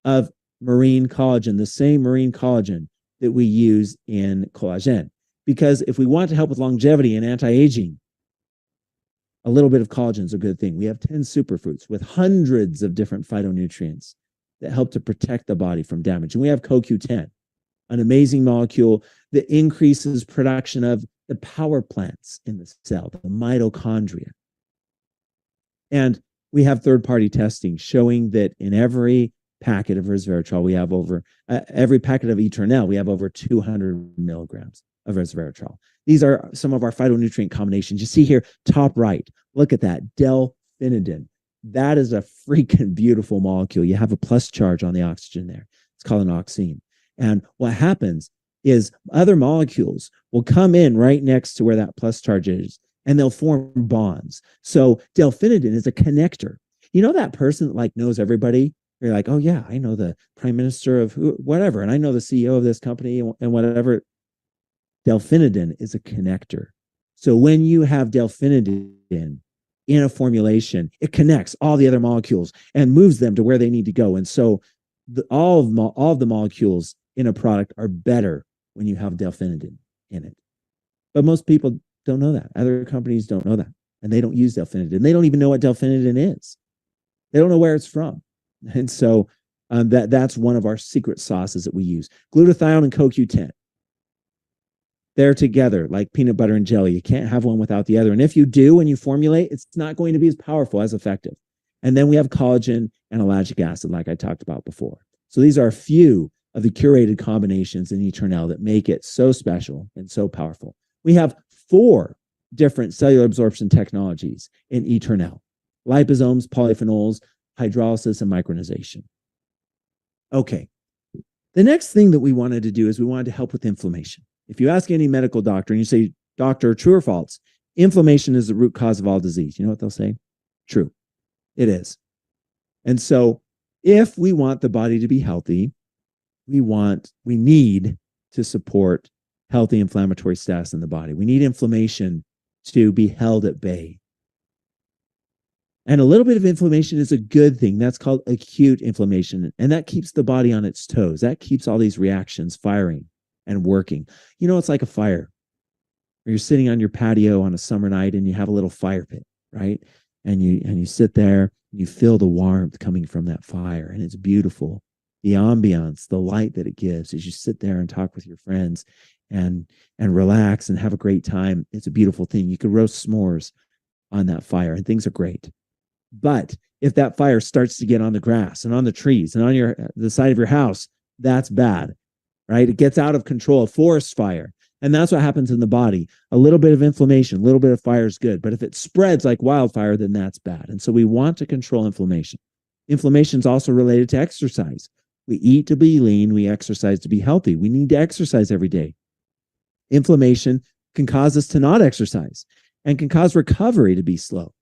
of marine collagen, the same marine collagen that we use in collagen. Because if we want to help with longevity and anti-aging, a little bit of collagen is a good thing. We have 10 superfruits with hundreds of different phytonutrients that help to protect the body from damage. And we have CoQ10, an amazing molecule that increases production of the power plants in the cell, the mitochondria. And we have third-party testing showing that in every packet of resveratrol, we have over, every packet of Eternel, we have over 200 milligrams of resveratrol. These are some of our phytonutrient combinations. You see here, top right, look at that, delphinidin. That is a freaking beautiful molecule. You have a plus charge on the oxygen there. It's called an oxime. And what happens is other molecules will come in right next to where that plus charge is, and they'll form bonds. So delphinidin is a connector. You know that person that like knows everybody? You're like, oh yeah, I know the prime minister of whatever, and I know the CEO of this company and whatever. Delphinidin is a connector. So when you have delphinidin in a formulation, it connects all the other molecules and moves them to where they need to go. And so all of the molecules in a product are better when you have delphinidin in it. But most people don't know that. Other companies don't know that. And they don't use delphinidin. They don't even know what delphinidin is. They don't know where it's from. And so that's one of our secret sauces that we use. Glutathione and CoQ10. They're together like peanut butter and jelly. You can't have one without the other. And if you do, when you formulate, it's not going to be as powerful, as effective. And then we have collagen and ellagic acid, like I talked about before. So these are a few of the curated combinations in Eternel that make it so special and so powerful. We have 4 different cellular absorption technologies in Eternel: liposomes, polyphenols, hydrolysis, and micronization. Okay. The next thing that we wanted to do is we wanted to help with inflammation. If you ask any medical doctor and you say, "Doctor, true or false? Inflammation is the root cause of all disease." You know what they'll say? True. It is. And so if we want the body to be healthy, we need to support healthy inflammatory status in the body. We need inflammation to be held at bay. And a little bit of inflammation is a good thing. That's called acute inflammation. And that keeps the body on its toes. That keeps all these reactions firing and working. You know, it's like a fire. Or you're sitting on your patio on a summer night and you have a little fire pit, right? And you sit there, and you feel the warmth coming from that fire, and it's beautiful. The ambiance, the light that it gives as you sit there and talk with your friends and relax and have a great time. It's a beautiful thing. You could roast s'mores on that fire and things are great. But if that fire starts to get on the grass and on the trees and on the side of your house, that's bad, right? It gets out of control, a forest fire. And that's what happens in the body. A little bit of inflammation, a little bit of fire is good. But if it spreads like wildfire, then that's bad. And so we want to control inflammation. Inflammation is also related to exercise. We eat to be lean. We exercise to be healthy. We need to exercise every day. Inflammation can cause us to not exercise and can cause recovery to be slow.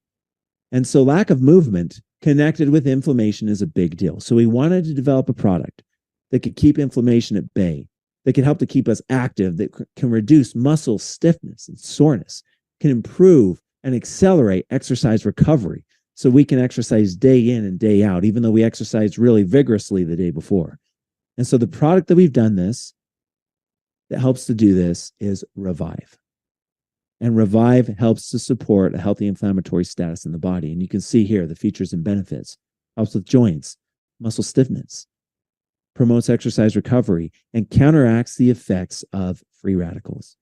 And so lack of movement connected with inflammation is a big deal. So we wanted to develop a product that could keep inflammation at bay, that can help to keep us active, that can reduce muscle stiffness and soreness, can improve and accelerate exercise recovery so we can exercise day in and day out, even though we exercised really vigorously the day before. And so the product that we've done that helps to do this is Revive. And Revive helps to support a healthy inflammatory status in the body. And you can see here the features and benefits. Helps with joints, muscle stiffness, promotes exercise recovery, and counteracts the effects of free radicals.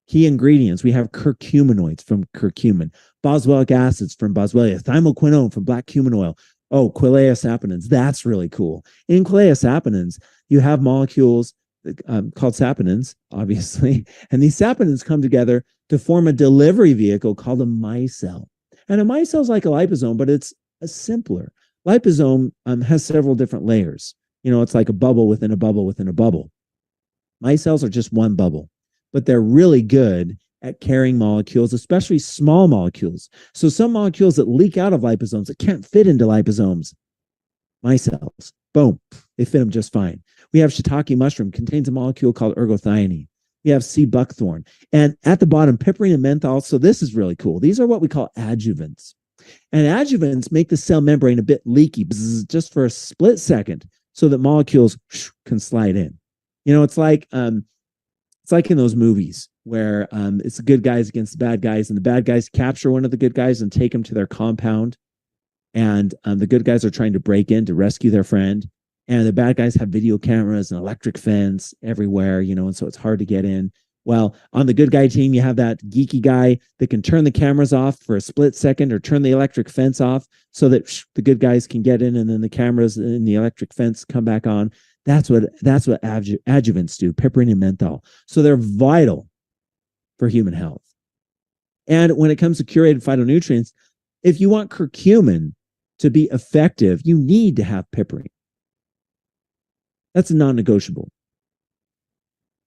Key ingredients, we have curcuminoids from curcumin, boswellic acids from boswellia, thymoquinone from black cumin oil. Oh, quilea saponins, that's really cool. In quilea saponins, you have molecules called saponins, obviously, and these saponins come together to form a delivery vehicle called a micelle. And a micelle is like a liposome, but it's a simpler. Liposome has several different layers. You know, it's like a bubble within a bubble within a bubble. Micelles are just one bubble, but they're really good at carrying molecules, especially small molecules. So some molecules that leak out of liposomes that can't fit into liposomes, micelles, boom, they fit them just fine. We have shiitake mushroom, contains a molecule called ergothioneine. We have sea buckthorn. And at the bottom, piperine and menthol. So this is really cool. These are what we call adjuvants. And adjuvants make the cell membrane a bit leaky, just for a split second, so that molecules can slide in. You know, it's like in those movies where it's the good guys against the bad guys, and the bad guys capture one of the good guys and take him to their compound. And the good guys are trying to break in to rescue their friend. And the bad guys have video cameras and electric fence everywhere, you know, and so it's hard to get in. Well, on the good guy team, you have that geeky guy that can turn the cameras off for a split second or turn the electric fence off so that the good guys can get in, and then the cameras and the electric fence come back on. That's what adjuvants do, piperine and menthol. So they're vital for human health. And when it comes to curated phytonutrients, if you want curcumin to be effective, you need to have piperine. That's a non-negotiable.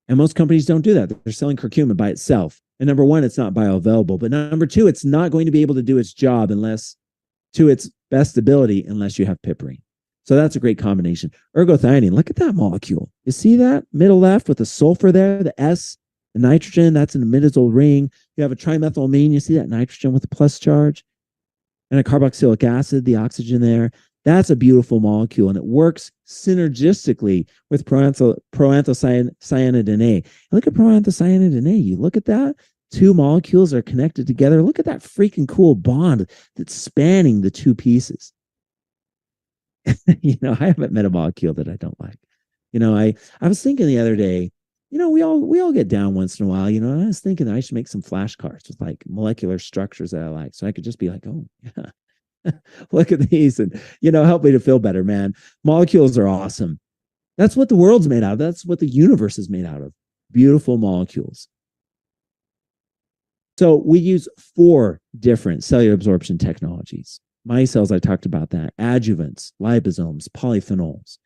And most companies don't do that. They're selling curcumin by itself. And number one, it's not bioavailable. But number two, it's not going to be able to do its job to its best ability unless you have piperine. So that's a great combination. Ergothioneine, look at that molecule. You see that? Middle left with the sulfur there, the S, the nitrogen, that's in the midazoles ring. You have a trimethylamine, you see that nitrogen with a plus charge? And a carboxylic acid, the oxygen there. That's a beautiful molecule, and it works synergistically with proanthocyanidin A. Look at proanthocyanidin A. You look at that. Two molecules are connected together. Look at that freaking cool bond that's spanning the two pieces. You know, I haven't met a molecule that I don't like. You know, I was thinking the other day, we all get down once in a while, and I was thinking I should make some flashcards with like molecular structures that I like. So I could just be like, oh yeah, look at these and, help me to feel better, man. Molecules are awesome. That's what the world's made out of. That's what the universe is made out of. Beautiful molecules. So we use 4 different cellular absorption technologies. Micelles, I talked about that. Adjuvants, liposomes, polyphenols.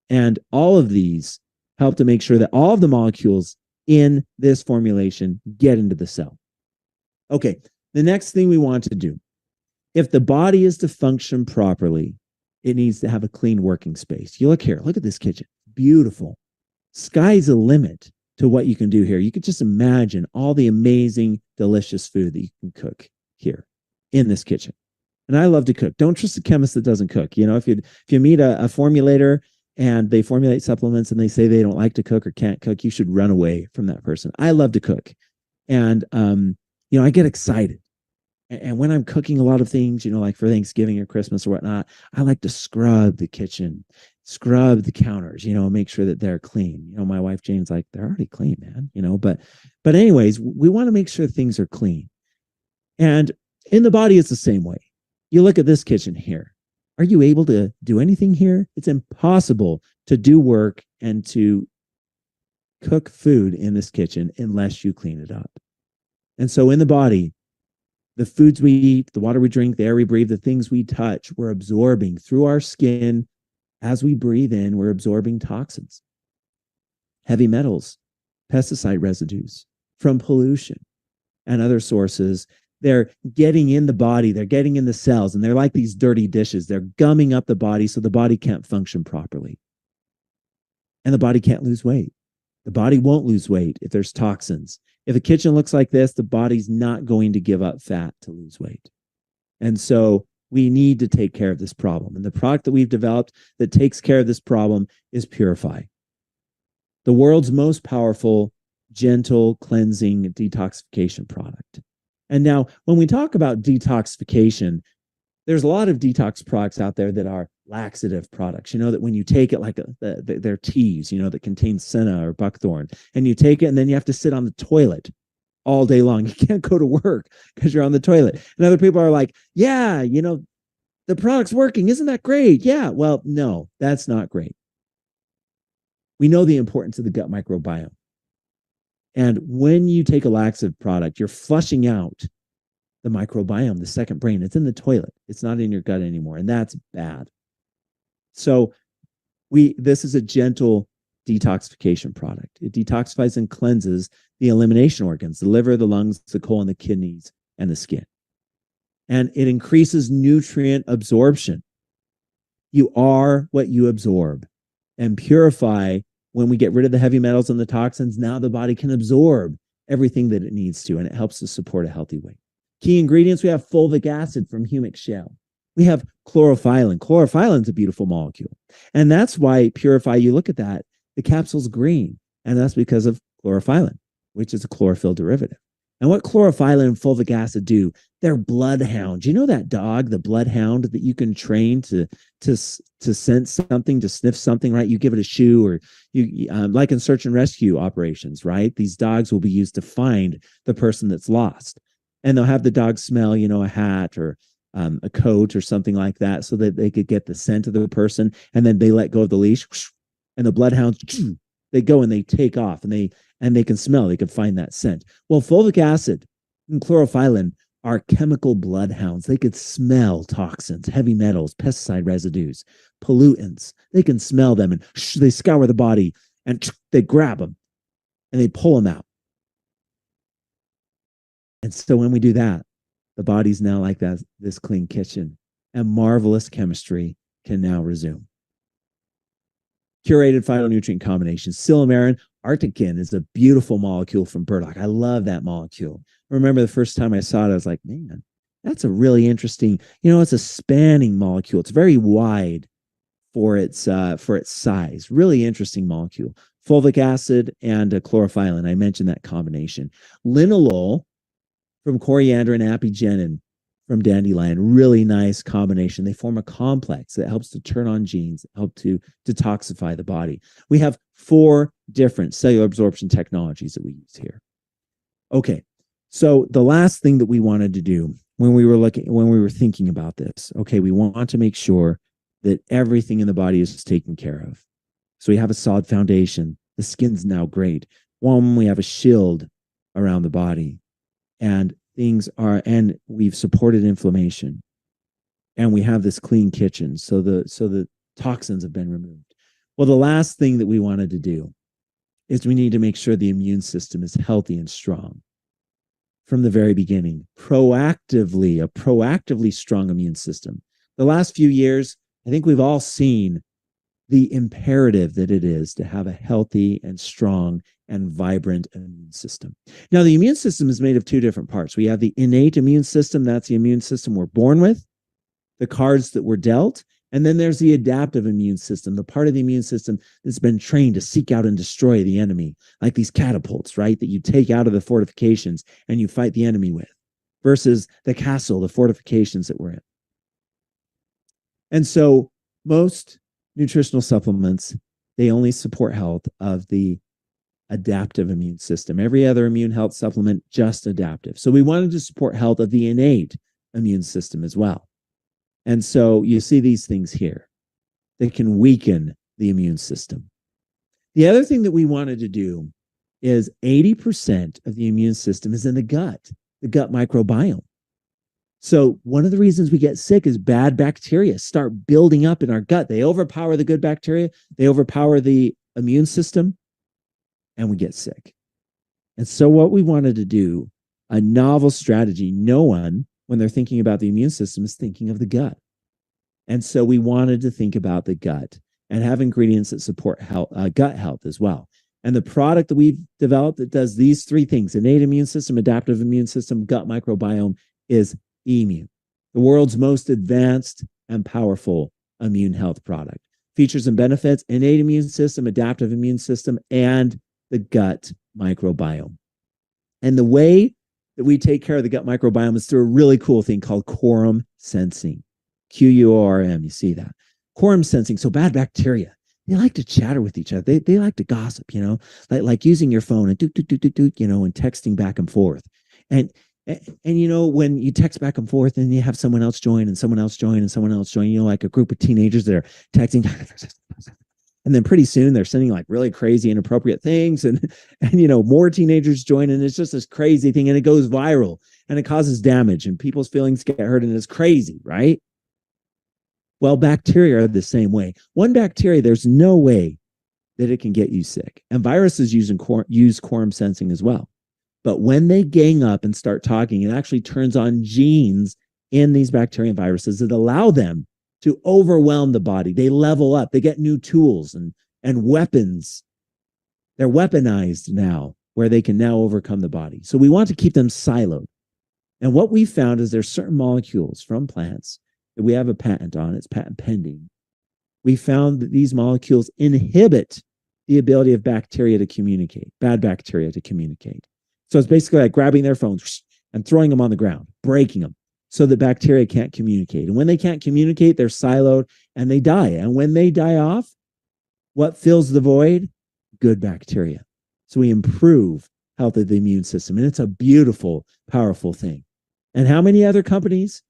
And all of these help to make sure that all of the molecules in this formulation get into the cell. Okay, the next thing we want to do, if the body is to function properly, it needs to have a clean working space. You look here, look at this kitchen. Beautiful. Sky's the limit to what you can do here. You could just imagine all the amazing, delicious food that you can cook here in this kitchen. And I love to cook. Don't trust a chemist that doesn't cook. If you meet a formulator and they formulate supplements and they say they don't like to cook or can't cook, you should run away from that person. I love to cook. And, I get excited. And when I'm cooking a lot of things, like for Thanksgiving or Christmas or whatnot, I like to scrub the kitchen, scrub the counters, make sure that they're clean. My wife Jane's like, they're already clean, man, but anyways, we want to make sure things are clean. And in the body, it's the same way. You look at this kitchen here. Are you able to do anything here? It's impossible to do work and to cook food in this kitchen unless you clean it up. And so in the body, the foods we eat, the water we drink, the air we breathe, the things we touch, we're absorbing through our skin. As we breathe in, we're absorbing toxins, heavy metals, pesticide residues from pollution and other sources. They're getting in the body, they're getting in the cells, and they're like these dirty dishes. They're gumming up the body so the body can't function properly. And the body can't lose weight. The body won't lose weight if there's toxins. If a kitchen looks like this, the body's not going to give up fat to lose weight. And so we need to take care of this problem. And the product that we've developed that takes care of this problem is Purify, the world's most powerful, gentle, cleansing detoxification product. And now, when we talk about detoxification, there's a lot of detox products out there that are laxative products, that when you take it, like they're teas, that contain senna or buckthorn, and you take it and then you have to sit on the toilet all day long. You can't go to work because you're on the toilet. And other people are like, yeah, the product's working. Isn't that great? Yeah. Well, no, that's not great. We know the importance of the gut microbiome. And when you take a laxative product, you're flushing out the microbiome, the second brain. It's in the toilet. It's not in your gut anymore. And that's bad. So this is a gentle detoxification product. It detoxifies and cleanses the elimination organs, the liver, the lungs, the colon, the kidneys, and the skin. And it increases nutrient absorption. You are what you absorb. And Purify, when we get rid of the heavy metals and the toxins, now the body can absorb everything that it needs to, and it helps to support a healthy weight. Key ingredients, we have fulvic acid from humic shale. We have chlorophyllin. Chlorophyllin is a beautiful molecule. And that's why Purify, you look at that, the capsule's green. And that's because of chlorophyllin, which is a chlorophyll derivative. And what chlorophyllin and fulvic acid do, they're bloodhounds. You know that dog, the bloodhound, that you can train to sense something, to sniff something, right? You give it a shoe, or you like in search and rescue operations, right? These dogs will be used to find the person that's lost. And they'll have the dog smell, a hat or a coat or something like that, so that they could get the scent of the person. And then they let go of the leash, and the bloodhounds, they go and they take off, and they can smell, they can find that scent. Well, fulvic acid and chlorophyllin are chemical bloodhounds. They could smell toxins, heavy metals, pesticide residues, pollutants. They can smell them, and they scour the body, and they grab them and they pull them out. And so when we do that, the body's now like that, this clean kitchen, and marvelous chemistry can now resume. Curated phytonutrient combinations. Silymarin, artican is a beautiful molecule from burdock. I love that molecule. I remember the first time I saw it, I was like, man, that's a really interesting, it's a spanning molecule. It's very wide for its size. Really interesting molecule. Fulvic acid and chlorophyllin. I mentioned that combination. Linalool from coriander and apigenin. from dandelion. Really nice combination. They form a complex that helps to turn on genes, help to detoxify the body. We have 4 different cellular absorption technologies that we use here. Okay, so the last thing that we wanted to do when we were thinking about this, okay, we want to make sure that everything in the body is taken care of. So we have a solid foundation. The skin's now great. One, we have a shield around the body, and we've supported inflammation, and we have this clean kitchen. So the toxins have been removed. Well, the last thing that we wanted to do is we need to make sure the immune system is healthy and strong from the very beginning. A proactively strong immune system. The last few years, I think we've all seen the imperative that it is to have a healthy and strong and vibrant immune system. Now, the immune system is made of 2 different parts. We have the innate immune system. That's the immune system we're born with, the cards that we're dealt. And then there's the adaptive immune system, the part of the immune system that's been trained to seek out and destroy the enemy, like these catapults, right, that you take out of the fortifications and you fight the enemy with, versus the castle, the fortifications that we're in. And so most nutritional supplements, they only support health of the adaptive immune system. Every other immune health supplement, just adaptive. So we wanted to support health of the innate immune system as well. And so you see these things here that can weaken the immune system. The other thing that we wanted to do is 80% of the immune system is in the gut microbiome. So one of the reasons we get sick is bad bacteria start building up in our gut. They overpower the good bacteria. They overpower the immune system, and we get sick. And so what we wanted to do, a novel strategy, no one, when they're thinking about the immune system, is thinking of the gut. And so we wanted to think about the gut and have ingredients that support health, gut health as well. And the product that we've developed that does these 3 things, innate immune system, adaptive immune system, gut microbiome, is Immune, the world's most advanced and powerful immune health product. Features and benefits: innate immune system, adaptive immune system, and the gut microbiome. And the way that we take care of the gut microbiome is through a really cool thing called quorum sensing. Quorm, you see that. Quorum sensing. So bad bacteria, they like to chatter with each other. They like to gossip, like using your phone and and texting back and forth. And when you text back and forth and you have someone else join and someone else join and someone else join, like a group of teenagers that are texting, and then pretty soon they're sending like really crazy inappropriate things, and more teenagers join, and it's just this crazy thing, and it goes viral and it causes damage and people's feelings get hurt, and it's crazy, right? Well, bacteria are the same way. One bacteria, there's no way that it can get you sick. And viruses use quorum sensing as well. But when they gang up and start talking, it actually turns on genes in these bacteria and viruses that allow them to overwhelm the body. They level up. They get new tools and weapons. They're weaponized now, where they can now overcome the body. So we want to keep them siloed. And what we found is there's certain molecules from plants that we have a patent on. It's patent pending. We found that these molecules inhibit the ability of bacteria to communicate, bad bacteria to communicate. So it's basically like grabbing their phones and throwing them on the ground, breaking them, so that bacteria can't communicate. And when they can't communicate, they're siloed and they die. And when they die off, what fills the void? Good bacteria. So we improve health of the immune system. And it's a beautiful, powerful thing. And how many other companies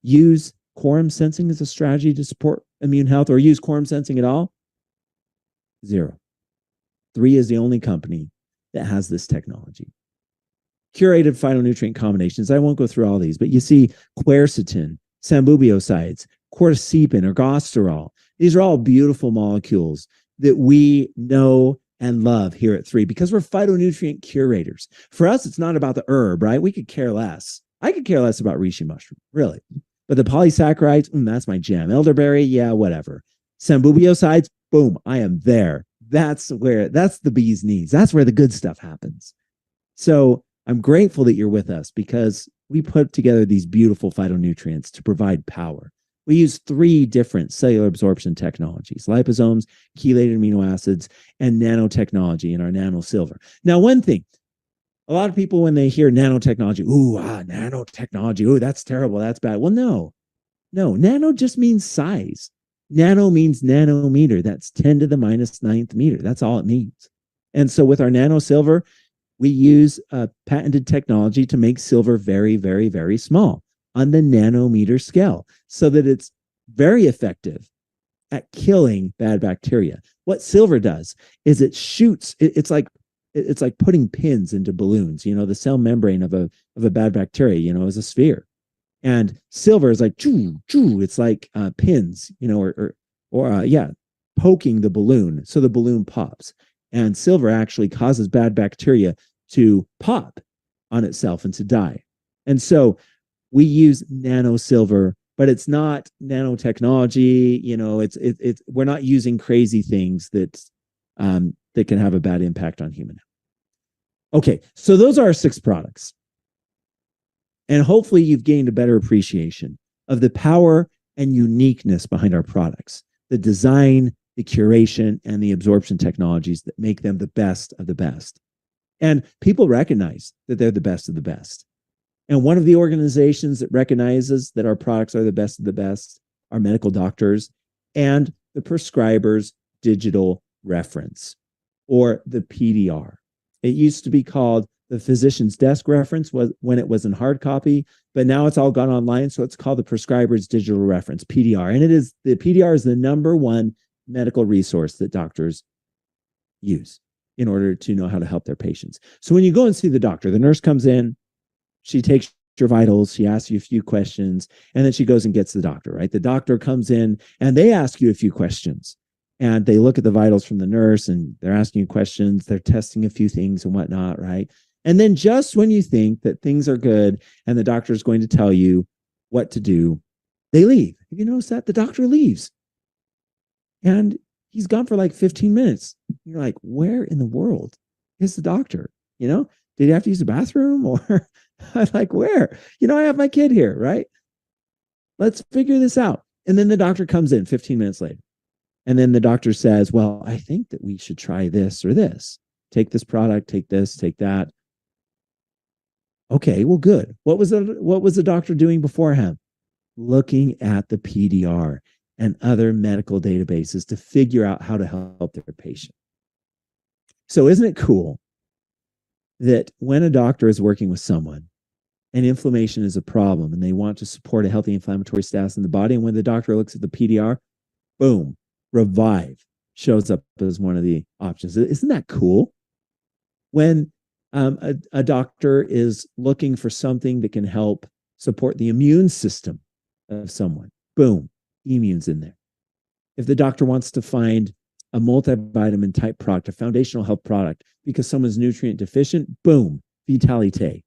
use quorum sensing as a strategy to support immune health, or use quorum sensing at all? 0. 3 is the only company that has this technology. Curated phytonutrient combinations. I won't go through all these, but you see quercetin, sambubiosides, cordycepin, ergosterol. These are all beautiful molecules that we know and love here at 3 because we're phytonutrient curators. For us, it's not about the herb, right? We could care less. I could care less about reishi mushroom, really. But the polysaccharides, that's my jam. Elderberry, yeah, whatever. Sambubiosides, boom, I am there. That's the bee's knees. That's where the good stuff happens. So I'm grateful that you're with us because we put together these beautiful phytonutrients to provide power. We use 3 different cellular absorption technologies: liposomes, chelated amino acids, and nanotechnology in our nano silver. Now, one thing, A lot of people, when they hear nanotechnology, nanotechnology, ooh, that's terrible, that's bad. Well, no, nano just means size. Nano means nanometer. That's 10 to the minus ninth meter. That's all it means. And so with our nano silver, we use a patented technology to make silver very, very, very small on the nanometer scale so that it's very effective at killing bad bacteria. What silver does is it shoots, it's like putting pins into balloons. The cell membrane of a bad bacteria, is a sphere. And silver is like, choo, choo. It's like pins, poking the balloon. So the balloon pops. And silver actually causes bad bacteria to pop on itself and to die. And so we use nano silver, but it's not nanotechnology. We're not using crazy things that can have a bad impact on human health. Okay, so those are our 6 products. And hopefully you've gained a better appreciation of the power and uniqueness behind our products, the design, the curation, and the absorption technologies that make them the best of the best. And people recognize that they're the best of the best. And one of the organizations that recognizes that our products are the best of the best are medical doctors and the prescriber's digital reference, or the PDR. It used to be called the physician's desk reference when it was in hard copy, but now it's all gone online. So it's called the prescriber's digital reference, PDR. And the PDR is the #1 medical resource that doctors use in order to know how to help their patients. So when you go and see the doctor, the nurse comes in, she takes your vitals, she asks you a few questions, and then she goes and gets the doctor, right? The doctor comes in and they ask you a few questions. And they look at the vitals from the nurse and they're asking you questions, they're testing a few things and whatnot, right? And then just when you think that things are good and the doctor is going to tell you what to do, they leave. Have you noticed that? The doctor leaves. And he's gone for like 15 minutes. You're like, where in the world is the doctor? Did he have to use the bathroom or like where? I have my kid here, right? Let's figure this out. And then the doctor comes in 15 minutes later. And then the doctor says, well, I think that we should try this or this. Take this product, take this, take that. Okay, well, good. What was the doctor doing beforehand? Looking at the PDR and other medical databases to figure out how to help their patient. So isn't it cool that when a doctor is working with someone and inflammation is a problem and they want to support a healthy inflammatory status in the body, and when the doctor looks at the PDR, boom, Revive shows up as one of the options. Isn't that cool? When a doctor is looking for something that can help support the immune system of someone, boom, immune's in there. If the doctor wants to find a multivitamin type product, a foundational health product, because someone's nutrient deficient, boom, Vitalite.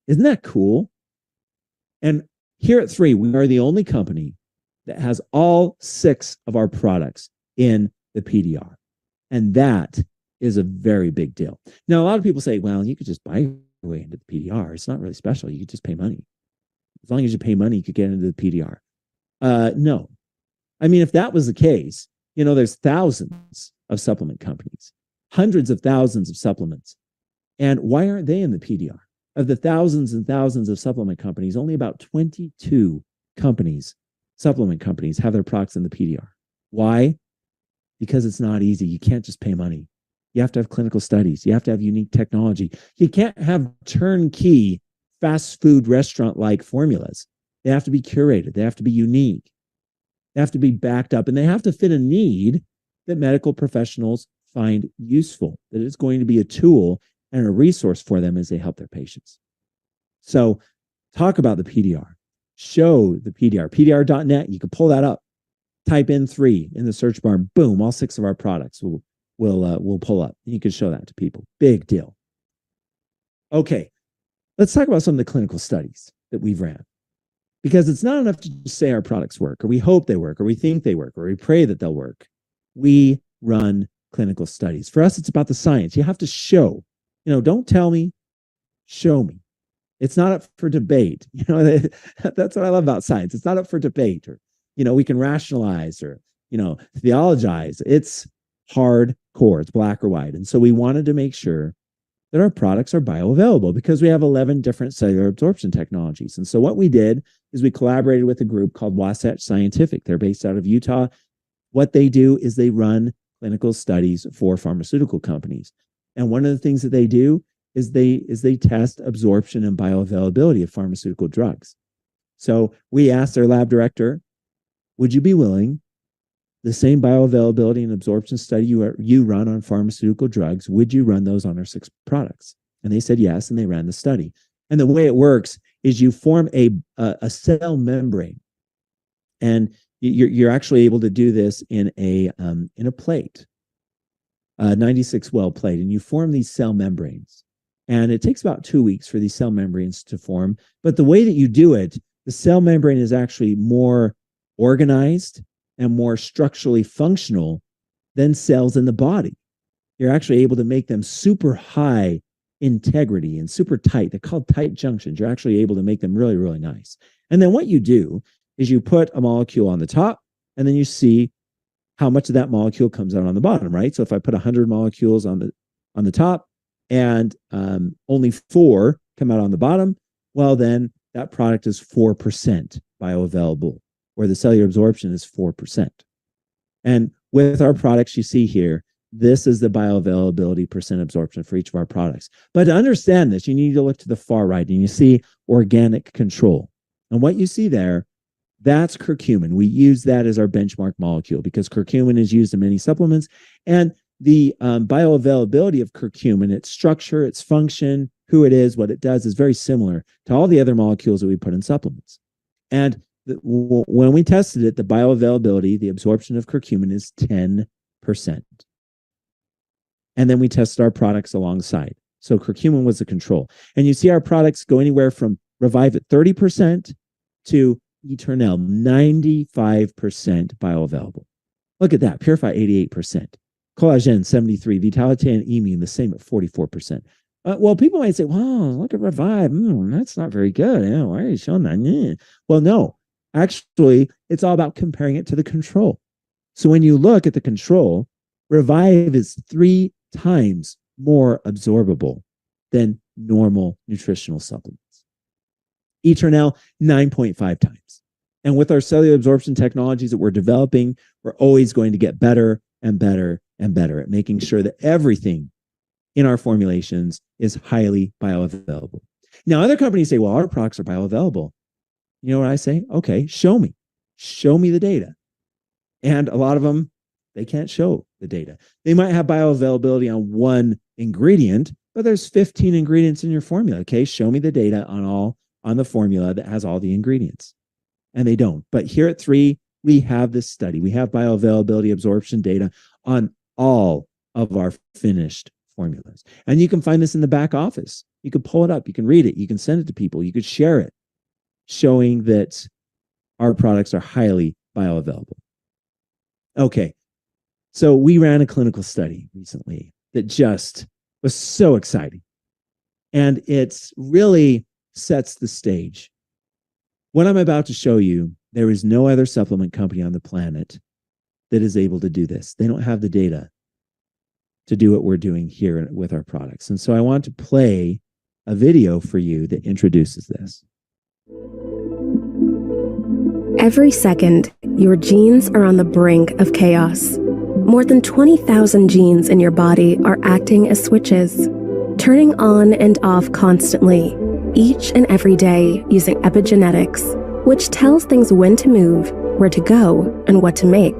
Isn't that cool? And here at 3, we are the only company that has all 6 of our products in the PDR. And that is a very big deal. Now, a lot of people say, well, you could just buy your way into the PDR. It's not really special. You could just pay money. As long as you pay money, you could get into the PDR. No. I mean, if that was the case, there's thousands of supplement companies, hundreds of thousands of supplements. And why aren't they in the PDR? Of the thousands and thousands of supplement companies, only about 22 supplement companies have their products in the PDR. Why? Because it's not easy. You can't just pay money. You have to have clinical studies. You have to have unique technology. You can't have turnkey fast food restaurant-like formulas. They have to be curated. They have to be unique. They have to be backed up, and they have to fit a need that medical professionals find useful, that it's going to be a tool and a resource for them as they help their patients. So talk about the PDR. Show the PDR, pdr.net. You can pull that up. Type in 3 in the search bar. Boom, all 6 of our products will pull up. You can show that to people. Big deal. Okay, let's talk about some of the clinical studies that we've ran. Because it's not enough to just say our products work, or we hope they work, or we think they work, or we pray that they'll work. We run clinical studies. For us, it's about the science. You have to show. Don't tell me, show me. It's not up for debate. That's what I love about science. It's not up for debate, or, we can rationalize or, theologize. It's hardcore. It's black or white. And so we wanted to make sure that our products are bioavailable because we have 11 different cellular absorption technologies. And so what we did is we collaborated with a group called Wasatch Scientific. They're based out of Utah. What they do is they run clinical studies for pharmaceutical companies. And one of the things that they do is they test absorption and bioavailability of pharmaceutical drugs. So we asked their lab director, would you be willing, the same bioavailability and absorption study you run on pharmaceutical drugs, would you run those on our 6 products? And they said yes, and they ran the study. And the way it works is you form a cell membrane, and you're actually able to do this in a plate, a 96 well plate, and you form these cell membranes. And it takes about 2 weeks for these cell membranes to form. But the way that you do it, the cell membrane is actually more organized and more structurally functional than cells in the body. You're actually able to make them super high integrity and super tight. They're called tight junctions. You're actually able to make them really, really nice. And then what you do is you put a molecule on the top, and then you see how much of that molecule comes out on the bottom, right? So if I put 100 molecules on the top and only 4 come out on the bottom, well, then that product is 4% bioavailable, where the cellular absorption is 4%. And with our products, you see here, this is the bioavailability percent absorption for each of our products. But to understand this, you need to look to the far right, and you see organic control. And what you see there, that's curcumin. We use that as our benchmark molecule because curcumin is used in many supplements. And the bioavailability of curcumin, its structure, its function, who it is, what it does, is very similar to all the other molecules that we put in supplements. And when we tested it, the bioavailability, the absorption of curcumin is 10%. And then we tested our products alongside. So curcumin was the control. And you see our products go anywhere from Revive at 30% to Eternel, 95% bioavailable. Look at that. Purify, 88%. Collagen, 73%. Vitality and Immune, the same at 44%. Well, people might say, wow, look at Revive. That's not very good. Why are you showing that? Well, no. Actually, it's all about comparing it to the control. So when you look at the control, Revive is 3 times more absorbable than normal nutritional supplements. Eternel, 9.5 times. And with our cellular absorption technologies that we're developing, we're always going to get better and better and better at making sure that everything in our formulations is highly bioavailable. Now, other companies say, well, our products are bioavailable. You know what I say? Okay, show me. Show me the data. And a lot of them, they can't show the data. They might have bioavailability on one ingredient, but there's 15 ingredients in your formula. Okay, show me the data on the formula that has all the ingredients. And they don't. But here at 3, we have this study. We have bioavailability absorption data on all of our finished formulas. And you can find this in the back office. You can pull it up. You can read it. You can send it to people. You could share it, showing that our products are highly bioavailable. Okay. So we ran a clinical study recently that just was so exciting. And it really sets the stage. What I'm about to show you, there is no other supplement company on the planet that is able to do this. They don't have the data to do what we're doing here with our products. And so I want to play a video for you that introduces this. Every second, your genes are on the brink of chaos. More than 20,000 genes in your body are acting as switches, turning on and off constantly, each and every day using epigenetics, which tells things when to move, where to go, and what to make.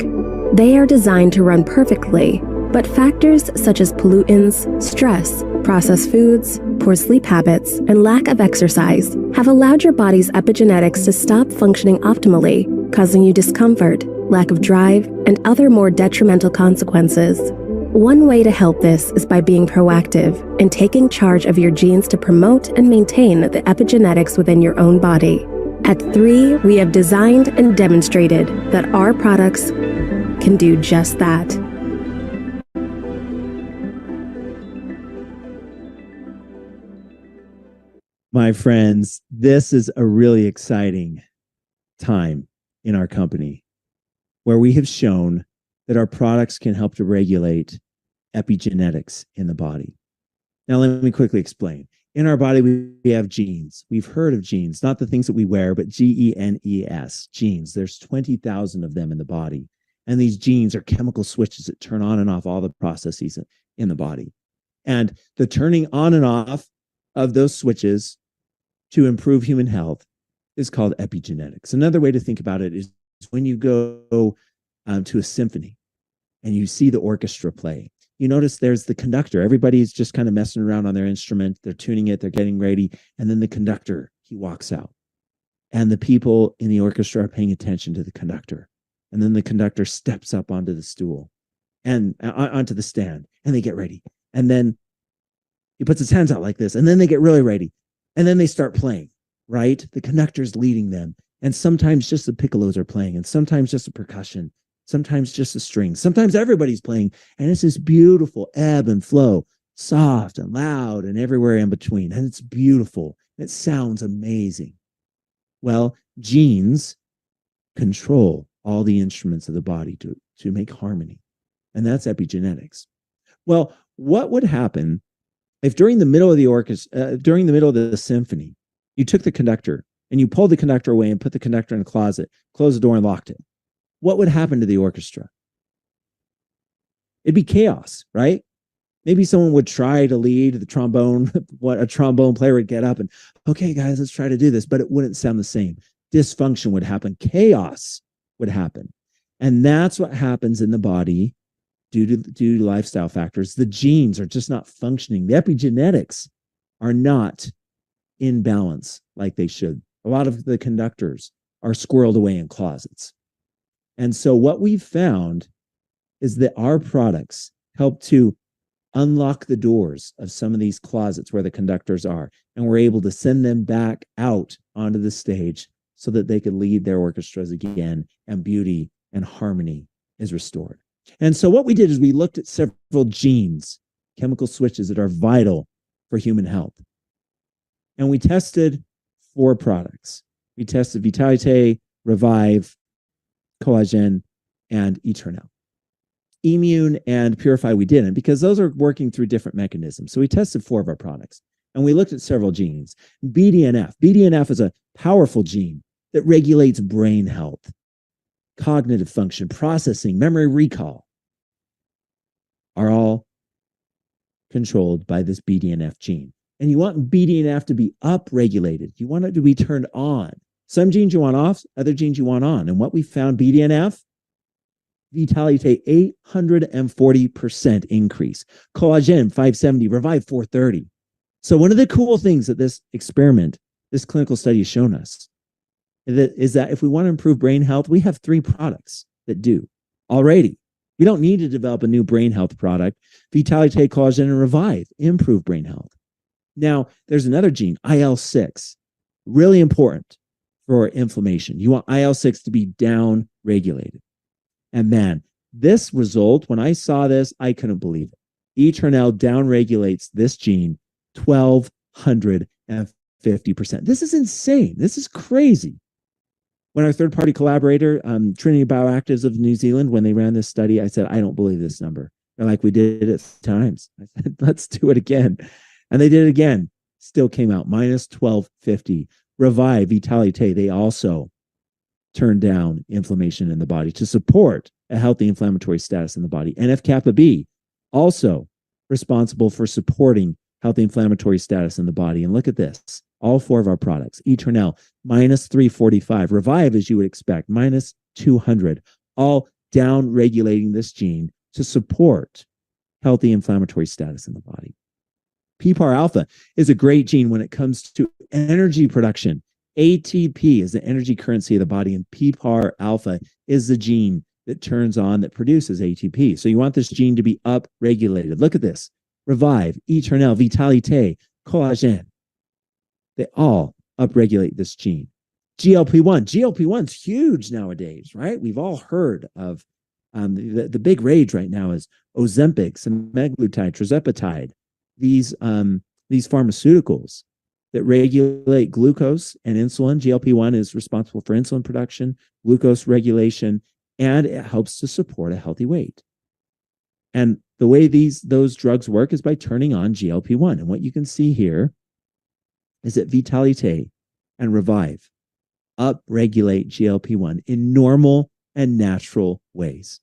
They are designed to run perfectly, but factors such as pollutants, stress, processed foods, poor sleep habits, and lack of exercise have allowed your body's epigenetics to stop functioning optimally, causing you discomfort, lack of drive, and other more detrimental consequences. One way to help this is by being proactive and taking charge of your genes to promote and maintain the epigenetics within your own body. At 3, we have designed and demonstrated that our products can do just that. My friends, this is a really exciting time in our company where we have shown that our products can help to regulate epigenetics in the body. Now, let me quickly explain. In our body, we have genes. We've heard of genes, not the things that we wear, but genes, genes. There's 20,000 of them in the body. And these genes are chemical switches that turn on and off all the processes in the body. And the turning on and off of those switches to improve human health is called epigenetics. Another way to think about it is when you go to a symphony and you see the orchestra play. You notice there's the conductor. Everybody's just kind of messing around on their instrument. They're tuning it. They're getting ready. And then the conductor, he walks out. And the people in the orchestra are paying attention to the conductor. And then the conductor steps up onto the stool and onto the stand. And they get ready. And then he puts his hands out like this. And then they get really ready. And then they start playing, right? The conductor's leading them. And sometimes just the piccolos are playing. And sometimes just the percussion. Sometimes just the strings. Sometimes everybody's playing. And it's this beautiful ebb and flow, soft and loud and everywhere in between. And it's beautiful. It sounds amazing. Well, genes control all the instruments of the body to make harmony. And that's epigenetics. Well, what would happen if during the middle of the orchestra, during the middle of the symphony, you took the conductor and you pulled the conductor away and put the conductor in a closet, closed the door and locked it? What would happen to the orchestra? It'd be chaos, right? Maybe someone would try to lead the trombone. What a trombone player would get up and, okay, guys, let's try to do this, but it wouldn't sound the same. Dysfunction would happen. Chaos would happen. And that's what happens in the body due to lifestyle factors. The genes are just not functioning. The epigenetics are not in balance like they should. A lot of the conductors are squirreled away in closets. And so what we've found is that our products help to unlock the doors of some of these closets where the conductors are, and we're able to send them back out onto the stage so that they could lead their orchestras again, and beauty and harmony is restored. And so what we did is we looked at several genes, chemical switches that are vital for human health. And we tested 4 products. We tested Vitalite, Revive, Collagen, and Eternal. Immune and Purify we didn't, because those are working through different mechanisms. So we tested 4 of our products, and we looked at several genes. BDNF. BDNF is a powerful gene that regulates brain health, cognitive function, processing, memory recall, are all controlled by this BDNF gene. And you want BDNF to be upregulated. You want it to be turned on. Some genes you want off, other genes you want on. And what we found, BDNF, Vitalite 840% increase. Collagen 570, Revive 430. So one of the cool things that this experiment, this clinical study has shown us is that if we want to improve brain health, we have 3 products that do already. We don't need to develop a new brain health product. Vitalite, Collagen, and Revive improve brain health. Now, there's another gene, IL-6, really important for inflammation. You want IL-6 to be down-regulated. And man, this result, when I saw this, I couldn't believe it. Eternal down-regulates this gene 1,250%. This is insane. This is crazy. When our third-party collaborator, Trinity Bioactives of New Zealand, when they ran this study, I said, I don't believe this number. They're like, we did it 3 times. I said, let's do it again. And they did it again. Still came out minus 1,250. Revive, Vitalite, they also turned down inflammation in the body to support a healthy inflammatory status in the body. NF-kappa B, also responsible for supporting healthy inflammatory status in the body. And look at this. All 4 of our products. Eternal, minus 345. Revive, as you would expect, minus 200. All down regulating this gene to support healthy inflammatory status in the body. PPAR alpha is a great gene when it comes to energy production. ATP is the energy currency of the body, and PPAR alpha is the gene that turns on, that produces ATP. So you want this gene to be up-regulated. Look at this. Revive, Eternal, Vitalite, Collagen. They all upregulate this gene. GLP-1. GLP-1's huge nowadays, right? We've all heard of the big rage right now is Ozempic, semaglutide, tirzepatide. These pharmaceuticals that regulate glucose and insulin. GLP-1 is responsible for insulin production, glucose regulation, and it helps to support a healthy weight. And the way those drugs work is by turning on GLP-1. And what you can see here is that Vitalite and Revive upregulate GLP-1 in normal and natural ways,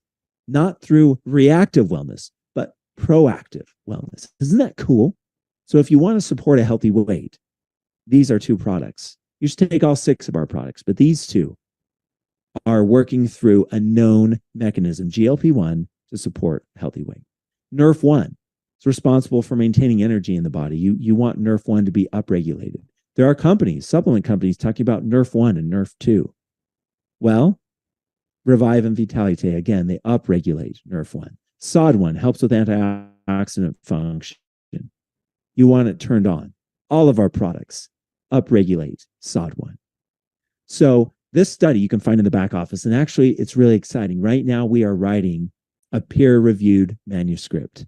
not through reactive wellness, but proactive wellness. Isn't that cool? So if you want to support a healthy weight, these are two products. You should take all 6 of our products, but these 2 are working through a known mechanism, GLP-1, to support healthy weight. NRF1 is responsible for maintaining energy in the body. You want NRF1 to be upregulated. There are companies, supplement companies, talking about NRF1 and NRF2. Well, Revive and Vitalite, again, they upregulate NRF1. SOD1 helps with antioxidant function. You want it turned on. All of our products upregulate SOD1. So this study you can find in the back office, and actually it's really exciting. Right now we are writing a peer-reviewed manuscript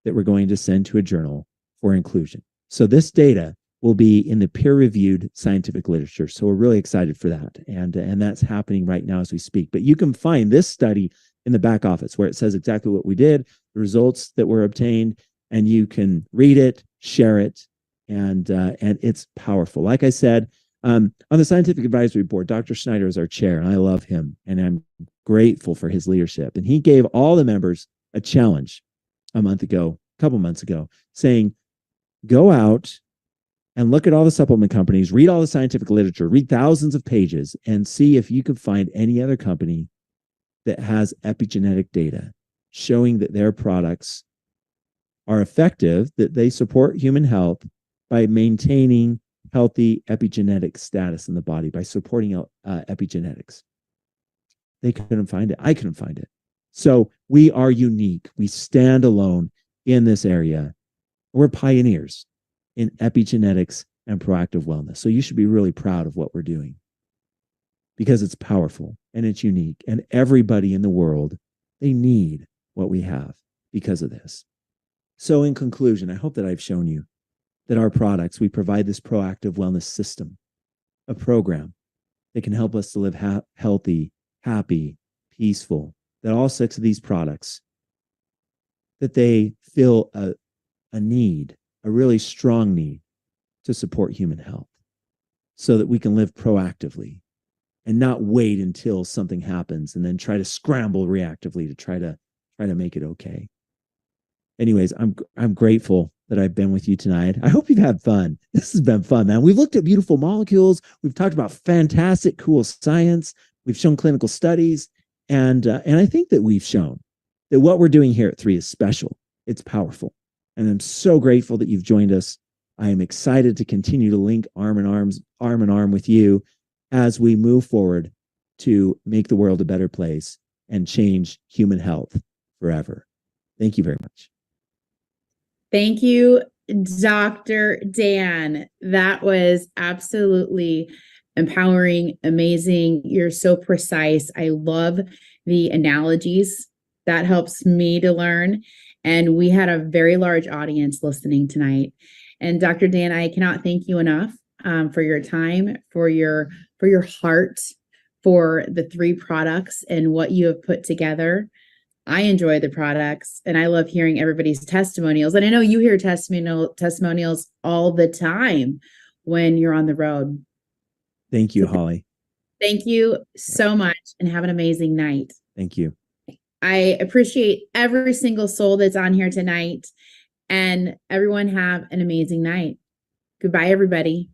that we're going to send to a journal for inclusion. So this data will be in the peer-reviewed scientific literature. So we're really excited for that. And that's happening right now as we speak. But you can find this study in the back office where it says exactly what we did, the results that were obtained, and you can read it, share it, and it's powerful. Like I said, on the scientific advisory board, Dr. Schneider is our chair, and I love him, and I'm grateful for his leadership. And he gave all the members a challenge a couple months ago, saying, go out and look at all the supplement companies, read all the scientific literature, read thousands of pages, and see if you can find any other company that has epigenetic data showing that their products are effective, that they support human health by maintaining healthy epigenetic status in the body, by supporting epigenetics. They couldn't find it. I couldn't find it. So we are unique. We stand alone in this area. We're pioneers in epigenetics and proactive wellness. So you should be really proud of what we're doing because it's powerful and it's unique. And everybody in the world, they need what we have because of this. So in conclusion, I hope that I've shown you that our products, we provide this proactive wellness system, a program that can help us to live healthy, happy, peaceful, that all 6 of these products, that they fill a need, a really strong need to support human health so that we can live proactively and not wait until something happens and then try to scramble reactively to try to make it okay. Anyways, I'm grateful that I've been with you tonight. I hope you've had fun. This has been fun, man. We've looked at beautiful molecules. We've talked about fantastic, cool science. We've shown clinical studies. And I think that we've shown that what we're doing here at 3 is special. It's powerful. And I'm so grateful that you've joined us. I am excited to continue to link arm in arm with you as we move forward to make the world a better place and change human health forever. Thank you very much. Thank you, Dr. Dan. That was absolutely empowering, amazing. You're so precise. I love the analogies. That helps me to learn. And we had a very large audience listening tonight. And Dr. Dan, I cannot thank you enough for your time, for your heart, for the 3 products and what you have put together. I enjoy the products and I love hearing everybody's testimonials. And I know you hear testimonials all the time when you're on the road. Thank you, Holly. Thank you so much and have an amazing night. Thank you. I appreciate every single soul that's on here tonight, and everyone have an amazing night. Goodbye, everybody.